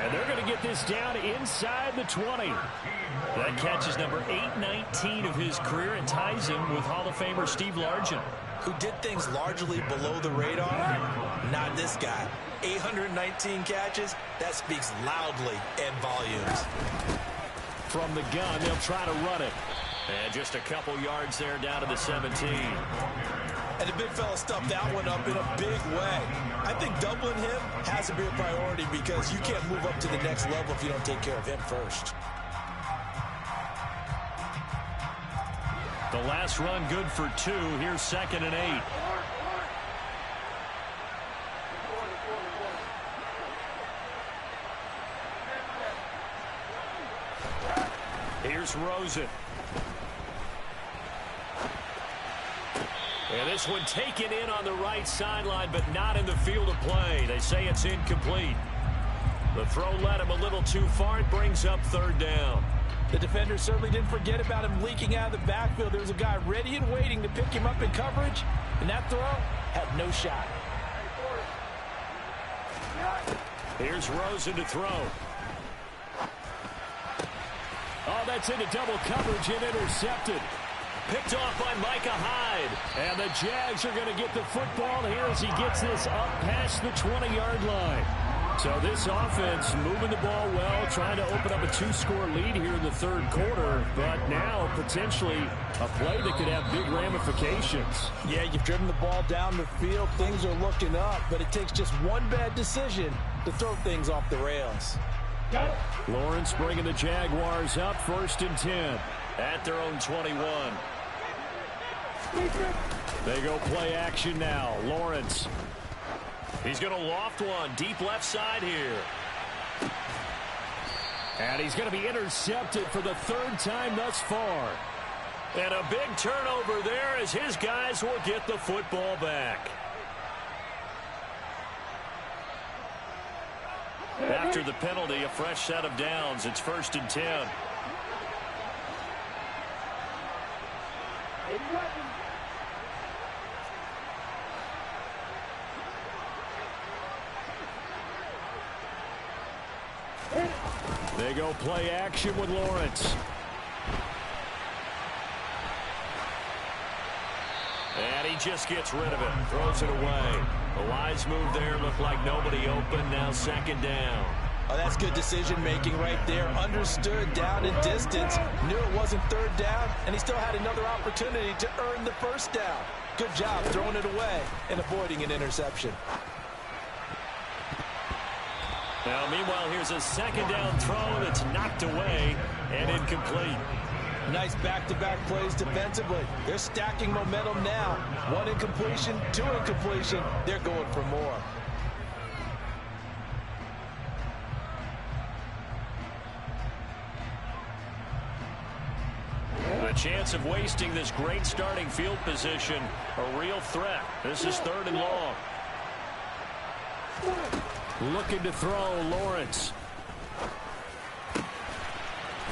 And they're going to get this down inside the 20. That catch is number 819 of his career and ties him with Hall of Famer Steve Largent. Who did things largely below the radar? Not this guy. 819 catches, that speaks loudly in volumes. From the gun, they'll try to run it. And just a couple yards there down to the 17. And the big fella stuffed that one up in a big way. I think doubling him has to be a priority because you can't move up to the next level if you don't take care of him first. The last run good for 2. Here's 2nd and 8. Here's Rosen. And this one taken in on the right sideline, but not in the field of play. They say it's incomplete. The throw led him a little too far. It brings up 3rd down. The defender certainly didn't forget about him leaking out of the backfield. There was a guy ready and waiting to pick him up in coverage, and that throw had no shot. Here's Rosen to throw. Oh, that's into double coverage and intercepted. Picked off by Micah Hyde. And the Jags are going to get the football here as he gets this up past the 20-yard line. So this offense moving the ball well, trying to open up a 2-score lead here in the 3rd quarter. But now potentially a play that could have big ramifications. Yeah, you've driven the ball down the field. Things are looking up, but it takes just one bad decision to throw things off the rails. Lawrence bringing the Jaguars up 1st and 10 at their own 21. They go play action now. Lawrence. He's going to loft one deep left side here. And he's going to be intercepted for the 3rd time thus far. And a big turnover there as his guys will get the football back. After the penalty, a fresh set of downs. It's 1st and 10. They go play action with Lawrence. And he just gets rid of it. Throws it away. A wise move there. Looked like nobody open. Now 2nd down. Oh, that's good decision-making right there. Understood down and distance. Knew it wasn't third down, and he still had another opportunity to earn the first down. Good job throwing it away and avoiding an interception. Now, meanwhile, here's a second down throw that's knocked away and incomplete. Nice back-to-back plays defensively. They're stacking momentum now. One incompletion, two incompletion. They're going for more. The chance of wasting this great starting field position, a real threat. This is 3rd and long. Looking to throw, Lawrence.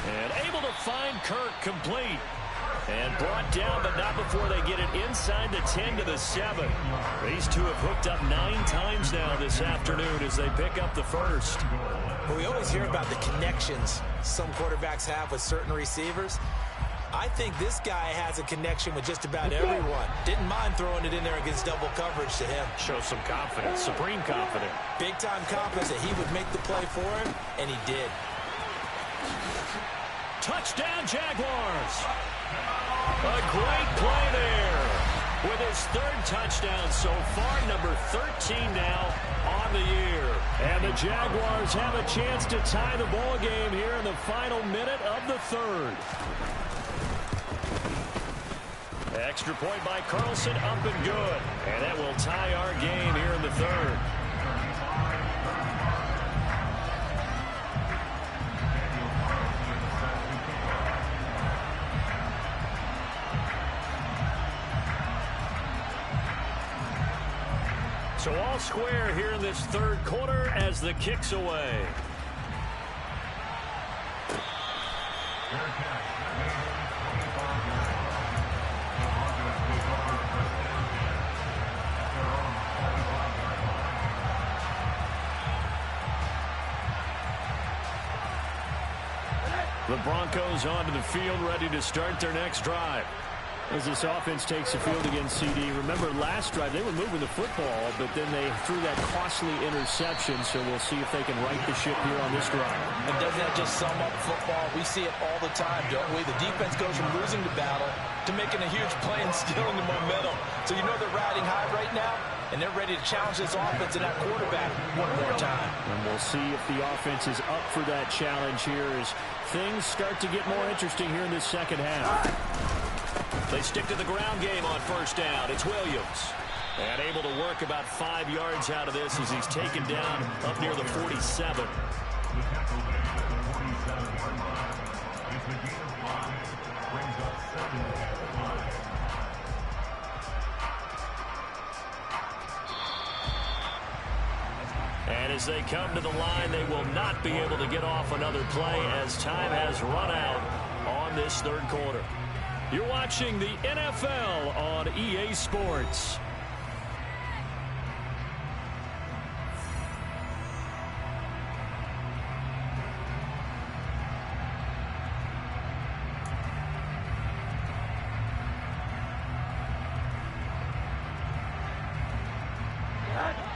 And able to find Kirk complete. And brought down, but not before they get it inside the 10 to the 7. These two have hooked up 9 times now this afternoon as they pick up the first. Well, we always hear about the connections some quarterbacks have with certain receivers. I think this guy has a connection with just about everyone. Didn't mind throwing it in there against double coverage to him. Shows some confidence, supreme confidence. Big-time confidence that he would make the play for him, and he did. Touchdown, Jaguars. A great play there. With his 3rd touchdown so far, number 13 now on the year. And the Jaguars have a chance to tie the ball game here in the final minute of the 3rd. Extra point by Carlson, up and good. And that will tie our game here in the 3rd. So all square here in this 3rd quarter as the kick's away. The Broncos onto the field, ready to start their next drive. As this offense takes the field against CD. Remember, last drive, they were moving the football, but then they threw that costly interception, so we'll see if they can right the ship here on this drive. And doesn't that just sum up football? We see it all the time, don't we? The defense goes from losing the battle to making a huge play and stealing the momentum. So you know they're riding high right now, and they're ready to challenge this offense and that quarterback one more time. And we'll see if the offense is up for that challenge here as things start to get more interesting here in this second half. They stick to the ground game on first down. It's Williams. And able to work about 5 yards out of this as he's taken down up near the 47. And as they come to the line, they will not be able to get off another play as time has run out on this 3rd quarter. You're watching the NFL on EA Sports.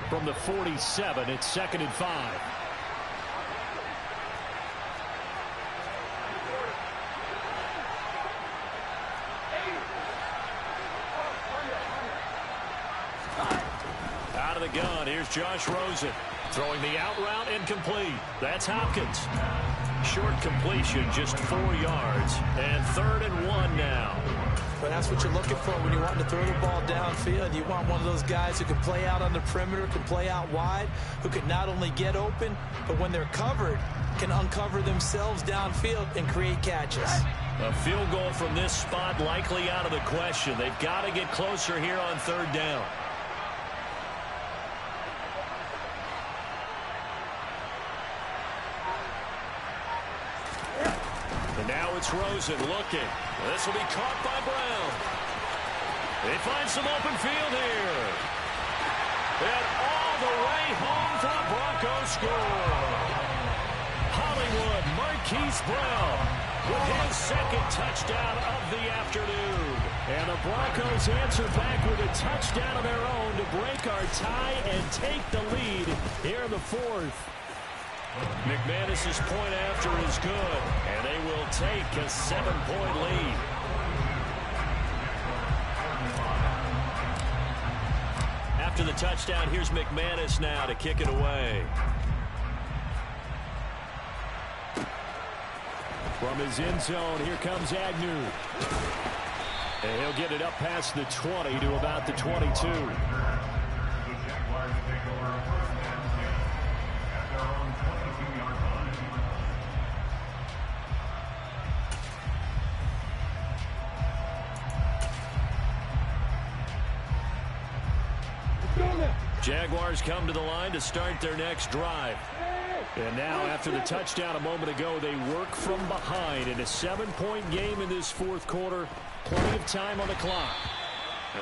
From the 47, it's 2nd and 5. Out of the gun, here's Josh Rosen. Throwing the out route incomplete. That's Hopkins. Short completion, just 4 yards. And 3rd and 1 now. But that's what you're looking for when you want to throw the ball downfield. You want one of those guys who can play out on the perimeter, can play out wide, who can not only get open, but when they're covered, can uncover themselves downfield and create catches. A field goal from this spot likely out of the question. They've got to get closer here on 3rd down. And now it's Rosen looking. This will be caught by Brown. They find some open field here. And all the way home for a Broncos score. Hollywood Marquise Brown with his 2nd touchdown of the afternoon. And the Broncos answer back with a touchdown of their own to break our tie and take the lead here in the 4th. McManus's point after is good, and they will take a 7-point lead. After the touchdown, here's McManus now to kick it away. From his end zone, here comes Agnew. And he'll get it up past the 20 to about the 22. The Jaguars take over first and 10 at their own 22-yard line. Jaguars come to the line to start their next drive. And now, after the touchdown a moment ago, they work from behind in a 7-point game in this fourth quarter. Plenty of time on the clock.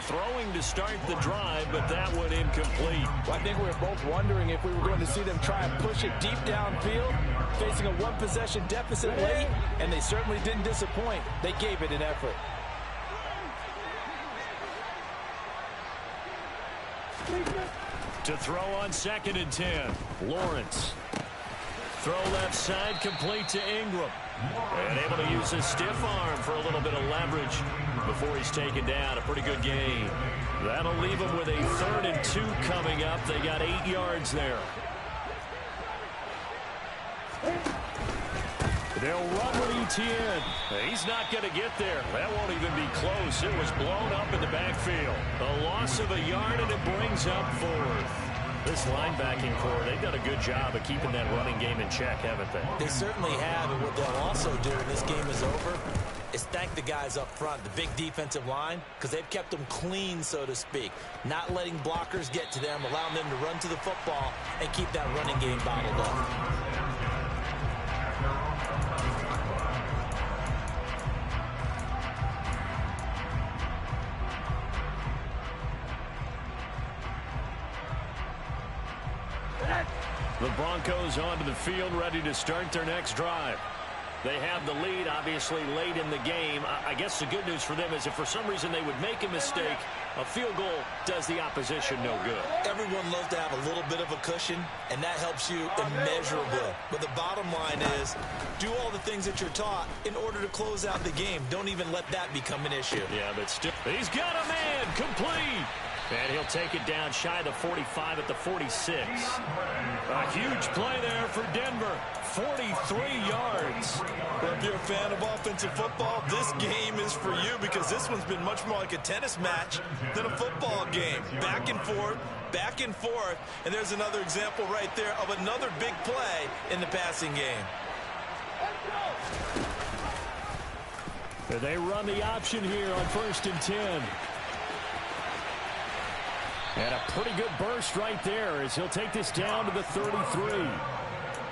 Throwing to start the drive, but that one incomplete. Well, I think we were both wondering if we were going to see them try and push it deep downfield, facing a one-possession deficit late, and they certainly didn't disappoint. They gave it an effort. To throw on 2nd and 10. Lawrence. Throw left side, complete to Ingram. And able to use his stiff arm for a little bit of leverage before he's taken down. A pretty good gain. That'll leave him with a 3rd and 2 coming up. They got 8 yards there. They'll run with Etienne. He's not going to get there. That won't even be close. It was blown up in the backfield. A loss of a yard, and it brings up 4th. This linebacking core, they've done a good job of keeping that running game in check, haven't they? They certainly have, and what they'll also do when this game is over is thank the guys up front, the big defensive line, because they've kept them clean, so to speak. Not letting blockers get to them, allowing them to run to the football and keep that running game bottled up. The Broncos onto the field, ready to start their next drive. They have the lead, obviously, late in the game. I guess the good news for them is if for some reason they would make a mistake, a field goal does the opposition no good. Everyone loves to have a little bit of a cushion, and that helps you immeasurably. But the bottom line is, do all the things that you're taught in order to close out the game. Don't even let that become an issue. Yeah, but still, he's got a man, complete. And he'll take it down shy of the 45 at the 46. A huge play there for Denver. 43 yards. Well, if you're a fan of offensive football, this game is for you because this one's been much more like a tennis match than a football game. Back and forth, and there's another example right there of another big play in the passing game. They run the option here on 1st and 10. And a pretty good burst right there as he'll take this down to the 33.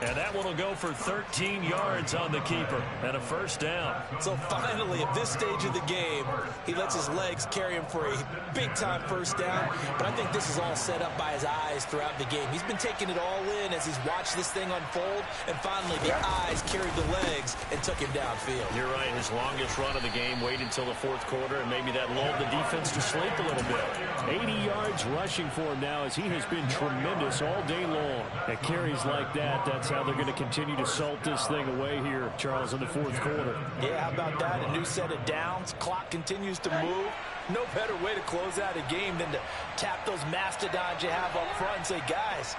And that one will go for 13 yards on the keeper and a 1st down. So finally, at this stage of the game, he lets his legs carry him for a big-time 1st down. But I think this is all set up by his eyes throughout the game. He's been taking it all in as he's watched this thing unfold. And finally, the eyes carried the legs and took him downfield. You're right. His longest run of the game waited until the 4th quarter, and maybe that lulled the defense to sleep a little bit. 80 yards rushing for him now as he has been tremendous all day long. At carries like that, that's how they're going to continue to salt this thing away here, Charles, in the 4th quarter. Yeah, how about that? A new set of downs. Clock continues to move. No better way to close out a game than to tap those mastodons you have up front and say, guys,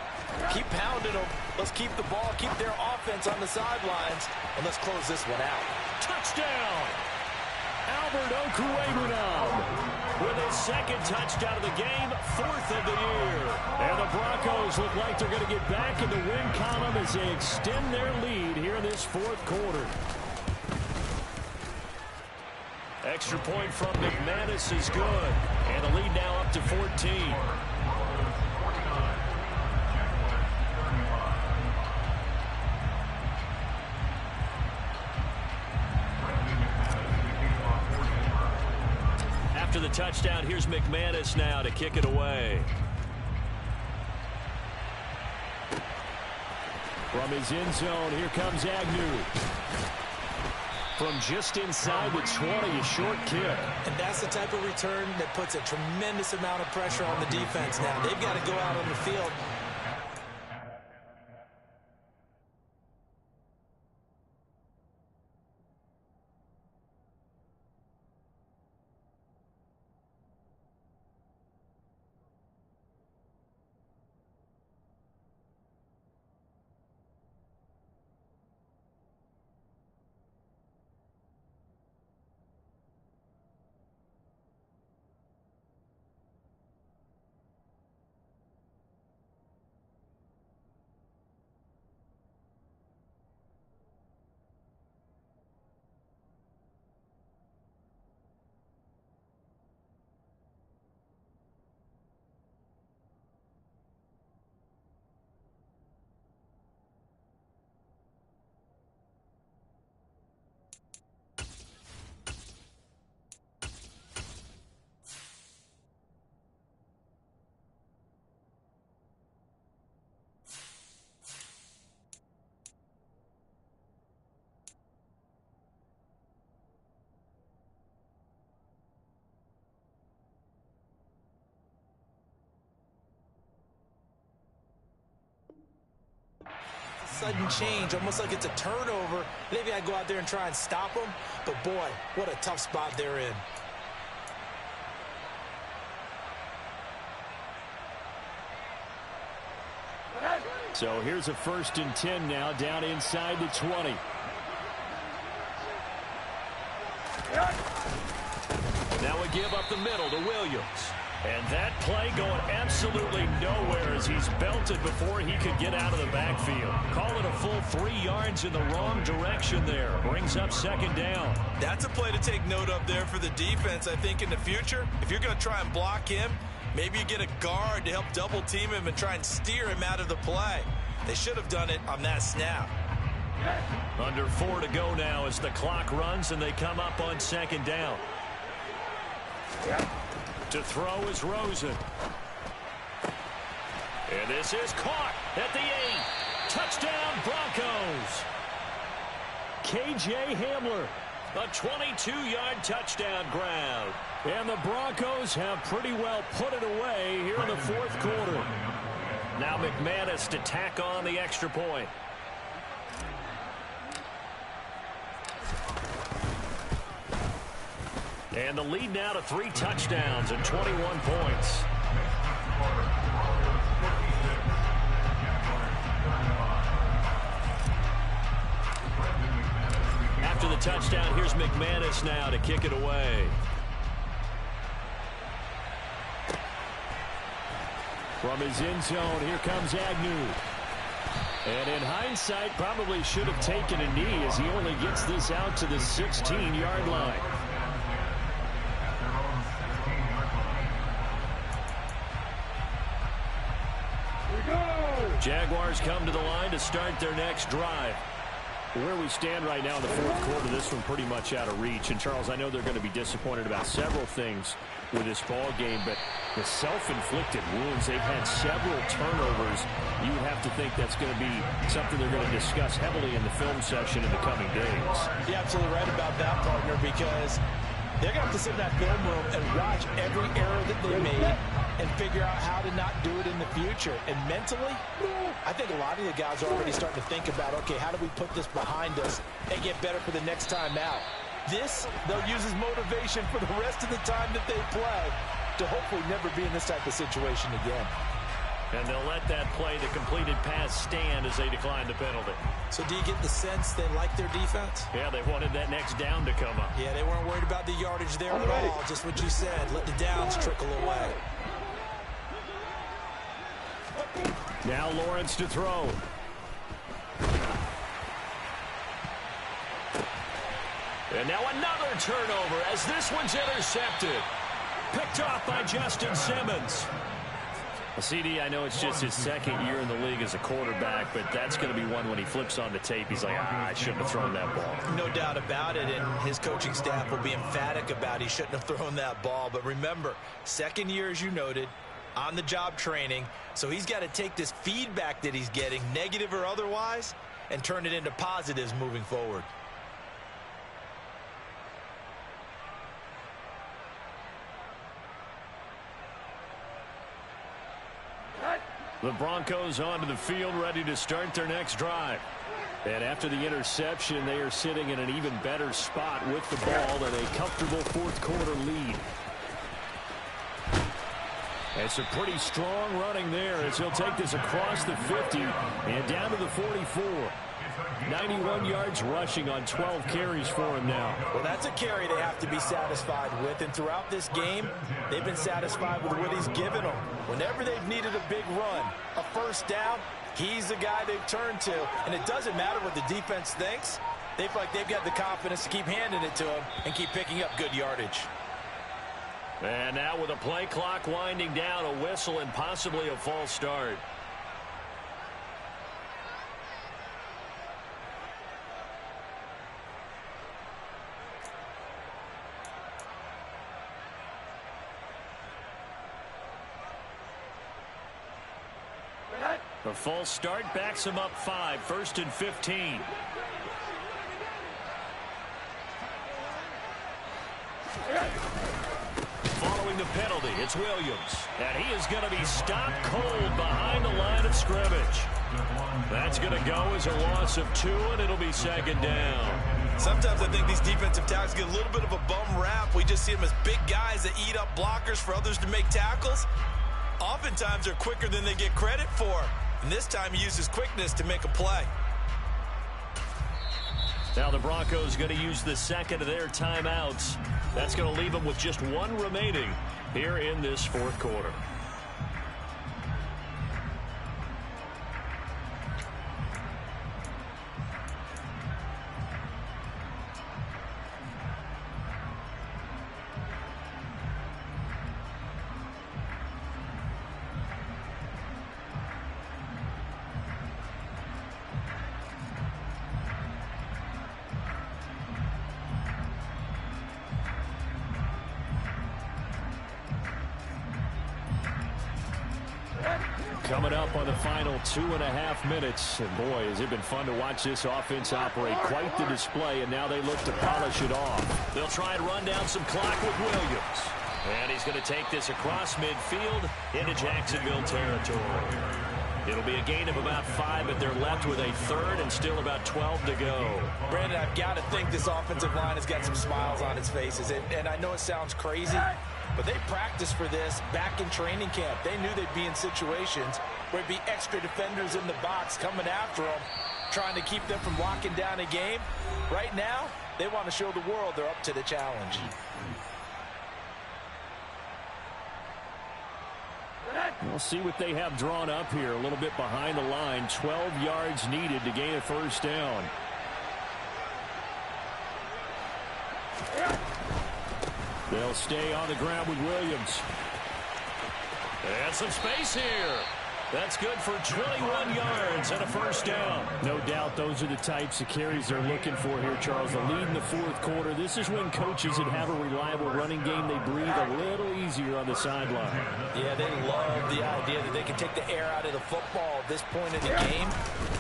keep pounding them. Let's keep the ball, keep their offense on the sidelines, and let's close this one out. Touchdown! Albert Okwuegbunam with his 2nd touchdown of the game, 4th of the year. And the Broncos look like they're going to get back in the win column as they extend their lead here in this 4th quarter. Extra point from McManus is good. And the lead now up to 14. After the touchdown, here's McManus now to kick it away. From his end zone, here comes Agnew. From just inside the 20, a short kick. And that's the type of return that puts a tremendous amount of pressure on the defense now. They've got to go out on the field sudden change, almost like it's a turnover. Maybe I go out there and try and stop them. But, boy, what a tough spot they're in. So here's a 1st and 10 now, down inside the 20. Now we give up the middle to Williams. And that play going absolutely nowhere as he's belted before he could get out of the backfield. Call it a full 3 yards in the wrong direction there. Brings up 2nd down. That's a play to take note of there for the defense, I think, in the future. If you're going to try and block him, maybe you get a guard to help double team him and try and steer him out of the play. They should have done it on that snap. Under 4 to go now as the clock runs and they come up on 2nd down. To throw is Rosen. And this is caught at the 8. Touchdown Broncos. KJ Hamler. A 22-yard touchdown grab. And the Broncos have pretty well put it away here in the 4th quarter. Now McManus to tack on the extra point. And the lead now to 3 touchdowns and 21 points. After the touchdown, here's McManus now to kick it away. From his end zone, here comes Agnew. And in hindsight, probably should have taken a knee as he only gets this out to the 16-yard line. Jaguars come to the line to start their next drive. Where we stand right now in the 4th quarter, this one pretty much out of reach. And, Charles, I know they're going to be disappointed about several things with this ball game, but the self-inflicted wounds, they've had several turnovers. You would have to think that's going to be something they're going to discuss heavily in the film session in the coming days. You're absolutely right about that, partner, because they're going to have to sit in that film room and watch every error that they made and figure out how to not do it in the future. And mentally, I think a lot of the guys are already starting to think about, okay, how do we put this behind us and get better for the next time out? This, they'll use as motivation for the rest of the time that they play to hopefully never be in this type of situation again. And they'll let that play, the completed pass, stand as they decline the penalty. So do you get the sense they like their defense? Yeah, they wanted that next down to come up. Yeah, they weren't worried about the yardage there at all. Just what you said. Let the downs trickle away. Now Lawrence to throw. And now another turnover as this one's intercepted. Picked off by Justin Simmons. Well, CD, I know it's just his 2nd year in the league as a quarterback, but that's going to be one when he flips on the tape. He's like, I shouldn't have thrown that ball. No doubt about it, and his coaching staff will be emphatic about he shouldn't have thrown that ball. But remember, 2nd year, as you noted, on-the-job training, so he's got to take this feedback that he's getting, negative or otherwise, and turn it into positives moving forward. The Broncos onto the field, ready to start their next drive. And after the interception, they are sitting in an even better spot with the ball and a comfortable 4th quarter lead. It's a pretty strong running there as he'll take this across the 50 and down to the 44. 91 yards rushing on 12 carries for him now. Well, that's a carry they have to be satisfied with, and throughout this game, they've been satisfied with what he's given them. Whenever they've needed a big run, a 1st down, he's the guy they've turned to, and it doesn't matter what the defense thinks. They feel like they've got the confidence to keep handing it to him and keep picking up good yardage. And now with a play clock winding down, a whistle and possibly a false start. A false start backs him up 5, 1st and 15. following the penalty. It's Williams. And he is going to be stopped cold behind the line of scrimmage. That's going to go as a loss of 2, and it'll be second down. Sometimes I think these defensive tackles get a little bit of a bum rap. We just see them as big guys that eat up blockers for others to make tackles. Oftentimes they're quicker than they get credit for. And this time he uses quickness to make a play. Now the Broncos going to use the second of their timeouts. That's going to leave them with just 1 remaining here in this fourth quarter. Coming up on the final 2.5 minutes. And boy, has it been fun to watch this offense operate. Quite the display, and now they look to polish it off. They'll try and run down some clock with Williams. And he's going to take this across midfield into Jacksonville territory. It'll be a gain of about 5, but they're left with a third and still about 12 to go. Brandon, I've got to think this offensive line has got some smiles on its faces. And I know it sounds crazy, but they practiced for this back in training camp. They knew they'd be in situations where it'd be extra defenders in the box coming after them, trying to keep them from locking down a game. Right now, they want to show the world they're up to the challenge. We'll see what they have drawn up here. A little bit behind the line. 12 yards needed to gain a first down. They'll stay on the ground with Williams. And some space here. That's good for 21 yards and a first down. No doubt those are the types of carries they're looking for here, Charles. The lead in the fourth quarter. This is when coaches that have a reliable running game, they breathe a little easier on the sideline. Yeah, they love the idea that they can take the air out of the football at this point in the game.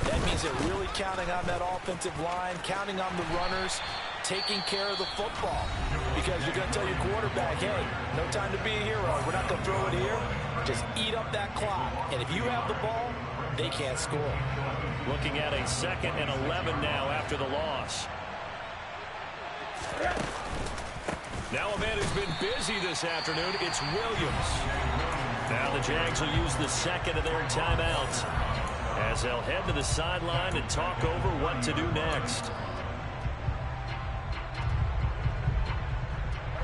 That means they're really counting on that offensive line, counting on the runners, taking care of the football. Because you're going to tell your quarterback, hey, no time to be a hero. We're not going to throw it here. Just eat up that clock. And if you have the ball, they can't score. Looking at a 2nd and 11 now after the loss. Now a man who's been busy this afternoon, it's Williams. Now the Jags will use the second of their timeouts as they'll head to the sideline and talk over what to do next.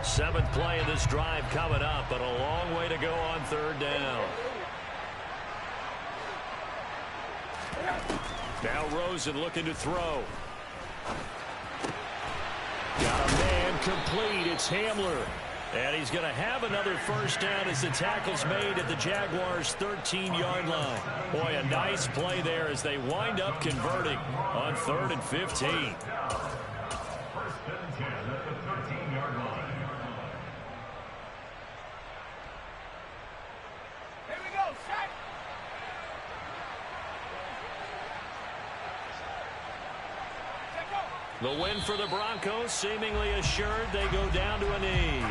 7th play of this drive coming up, but a long way to go on third down. Now Rosen looking to throw. Got a man complete. It's Hamler. And he's going to have another first down as the tackle's made at the Jaguars' 13-yard line. Boy, a nice play there as they wind up converting on 3rd and 15. First and 10 at the 13-yard line. The win for the Broncos, seemingly assured. They go down to a knee.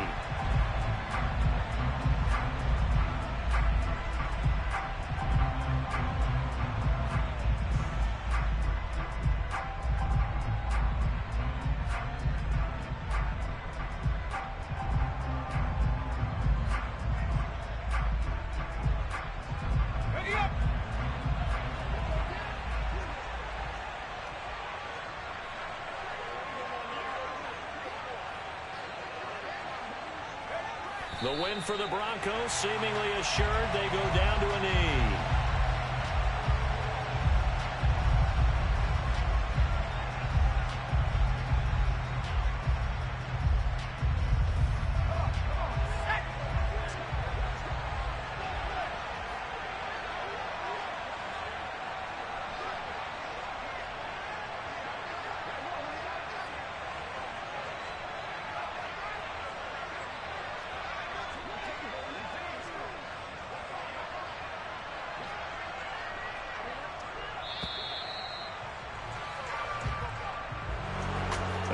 The win for the Broncos, seemingly assured. They go down to a knee.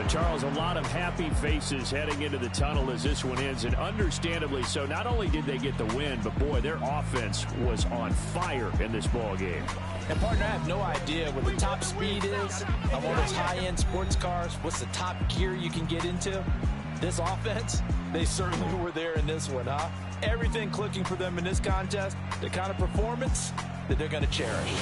Charles, a lot of happy faces heading into the tunnel as this one ends, and understandably so. Not only did they get the win, but, boy, their offense was on fire in this ball game. And, partner, I have no idea what the top speed is on one of those high-end sports cars. What's the top gear you can get into? This offense, they certainly were there in this one, huh? Everything clicking for them in this contest, the kind of performance that they're going to cherish.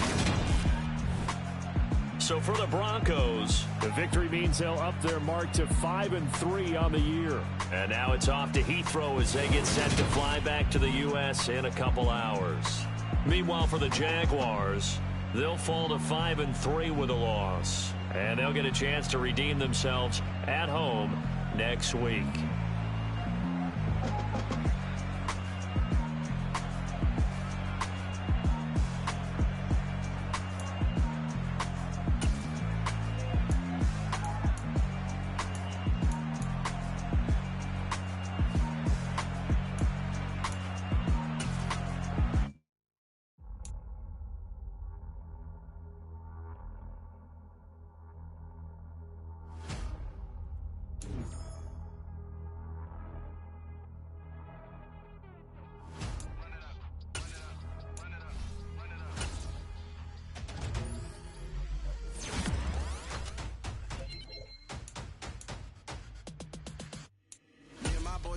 So for the Broncos, the victory means they'll up their mark to 5-3 on the year. And now it's off to Heathrow as they get set to fly back to the U.S. in a couple hours. Meanwhile, for the Jaguars, they'll fall to 5-3 with a loss. And they'll get a chance to redeem themselves at home next week.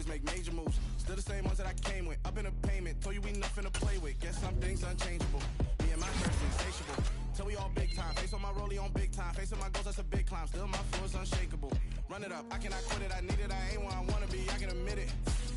Make major moves, still the same ones that I came with. Up in a payment, told you we nothing to play with. Guess some things unchangeable. Me and my thirst insatiable. Till we all big time. Face on my rollie on big time. Facing my goals, that's a big climb. Still my flow is unshakable. Run it up, I cannot quit it. I need it, I ain't where I wanna be. I can admit it.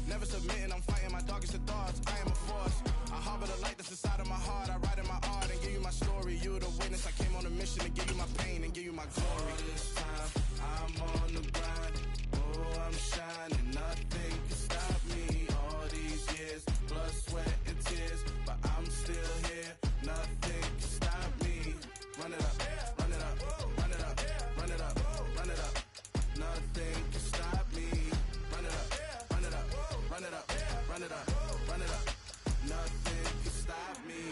Never submitting, I'm fighting my darkest of thoughts. I am a force. I harbor the light that's inside of my heart. I write in my art and give you my story. You the witness. I came on a mission to give you my pain and give you my glory. This time, I'm on the grind. Oh, I'm shining. Nothing can stop me. All these years, blood, sweat, and tears, but I'm still here. Nothing can stop me. Run it up, run it up, run it up, run it up, run it up. Nothing can stop me. Run it up, run it up, run it up, run it up, run it up. Nothing can stop me.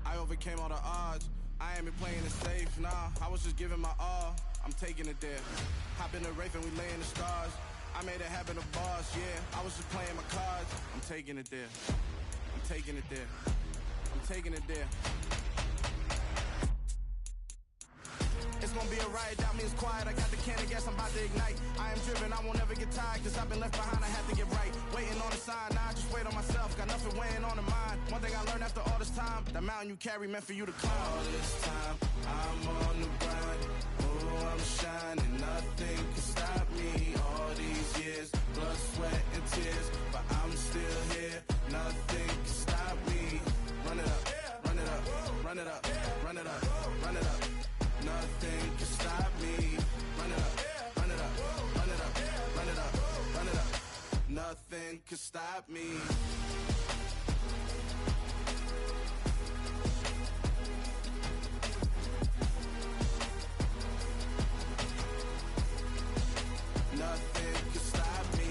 I overcame all the odds. I ain't been playing it safe, nah. I was just giving my all. I'm taking it there. Hop in the Wraith and we lay in the stars. I made it happen to boss, yeah. I was just playing my cards. I'm taking it there. I'm taking it there. I'm taking it there. It's gonna be a riot, doubt me it's quiet. I got the can of gas, I'm about to ignite. I am driven, I won't ever get tired, cause I've been left behind, I have to get right. Waiting on the sign, now I just wait on myself. Got nothing weighing on the mind. One thing I learned after all this time, that mountain you carry meant for you to climb. All this time, I'm on the grind. Oh, I'm shining, nothing can stop me. All these years, blood, sweat, and tears, but I'm still here. Nothing can stop me. Run it up, run it up, run it up, run it up, run it up. Nothing can stop me. Run it up, run it up, run it up, run it up, run it up. Nothing can stop me. Nothing can stop me.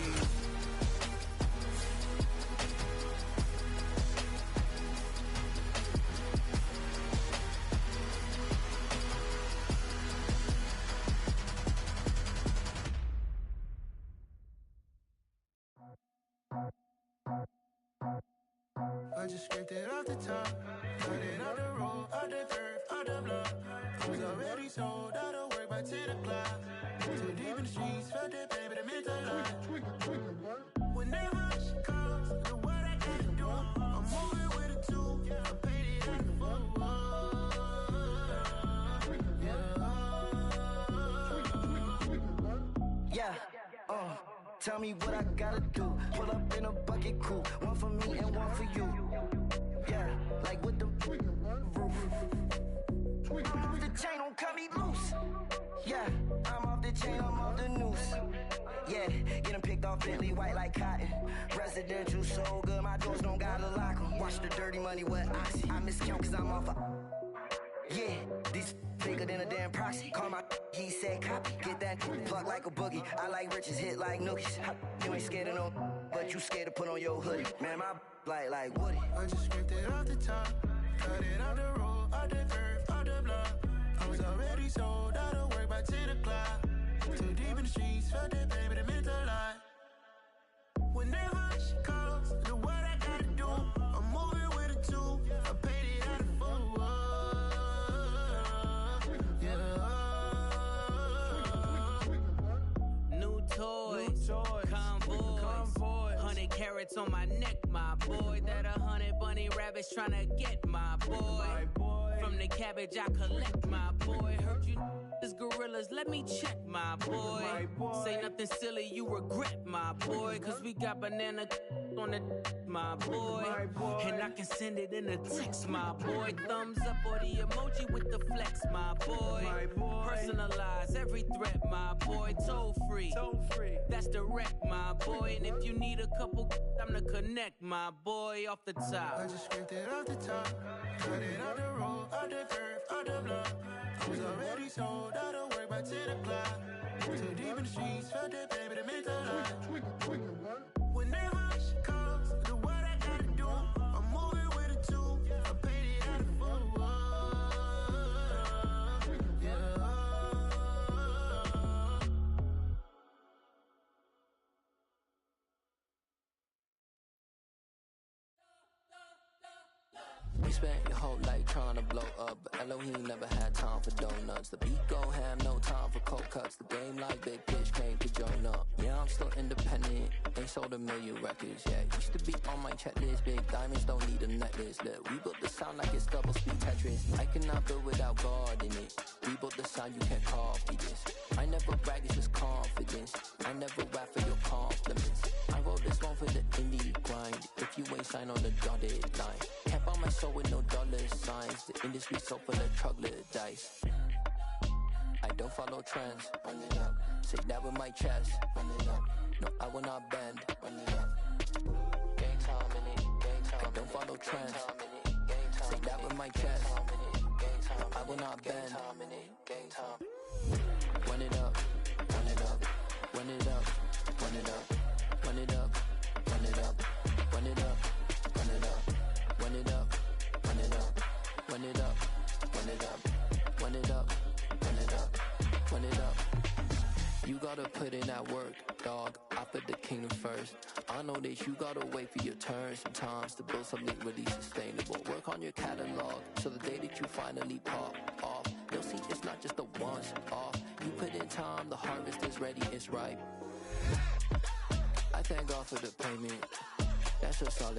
I just scraped it off the top, cut it out the road, out the dirt, out the block. I was already sold, out of work by 10 o'clock. Too deep in the streets, felt that pain, but it meant a lot. Whenever she calls, do what I gotta do. I'm moving with a two, I'm painted like a fool. Yeah, tell me what I gotta do. Pull up in a bucket crew, one for me and one for you. Yeah, like with the roof. I'm off the chain, don't cut me loose. Yeah, I'm off the chain, I'm off the noose. Yeah, getting picked off Bentley, white like cotton. Residential so good, my doors don't gotta lock 'em. Watch the dirty money with oxy. I miscount cause I'm off yeah, these bigger than a damn proxy. Call my he said copy. Get that plug like a boogie. I like riches, hit like nookies. You ain't scared of no, but you scared to put on your hoodie. Man, my like Woody. I just scraped it off the top, cut it out the road, out the curve, out the block. I was already sold, out of work by 10 o'clock. Too deep Convoy. 100 carats on my neck, my boy. That 100 bunny rabbits tryna get my boy. From the cabbage I collect, my boy. Heard you is gorillas, let me check, my boy. Say nothing silly, you regret, my boy. Cause we got banana on the my boy. And I can send it in a text, my boy. Thumbs up or the emoji with the flex, my boy. Personalize every threat, my boy. Toll free. That's direct, my boy. And if you need a couple, I'm to connect, my boy, off the top. I just scraped it off the top. Cut it out the road, out the curve, out the block. I was already sold out of work by 10 o'clock. Too deep in the streets, felt that baby, that meant a lot. Whenever she calls, do what I gotta do. I'm moving with a two. I paid it out of full. Yeah. You spent your whole life trying to blow up, but Elohim never had time for donuts. The beat go ham, no time for cold cuts. The game like big bitch came to join up. Yeah, I'm still independent, ain't sold a million records yet. Used to be on my checklist, big diamonds don't need a necklace. Look, we built the sound like it's double speed Tetris. I cannot build without God in it. We built the sound, you can't copy this. I never brag, it's just confidence. I never rap for your compliments. I wrote this one for the indie grind. If you ain't signed on the dotted line, can't buy my soul with no dollar signs. The industry so full of troglodytes. I don't follow trends. Run it up. Say that with my chest. Run it up. No, I will not bend. Run it up. Gang time in it. Gang time. I don't follow trends. Say that with my chest. No, I will not bend. Gang time. Run it up. Run it up. Run it up. Run it up. Run it up. Run it up. Run it up. Run it up. Run it up. Run it up. Run it up. Run it up. Run it up. Run it up. Run it up. You gotta put in that work, dog. I put the kingdom first. I know that you gotta wait for your turn sometimes to build something really sustainable. Work on your catalog, so the day that you finally pop off, you'll see it's not just a once off. You put in time, the harvest is ready, it's ripe. I thank God for the payment. That's just all.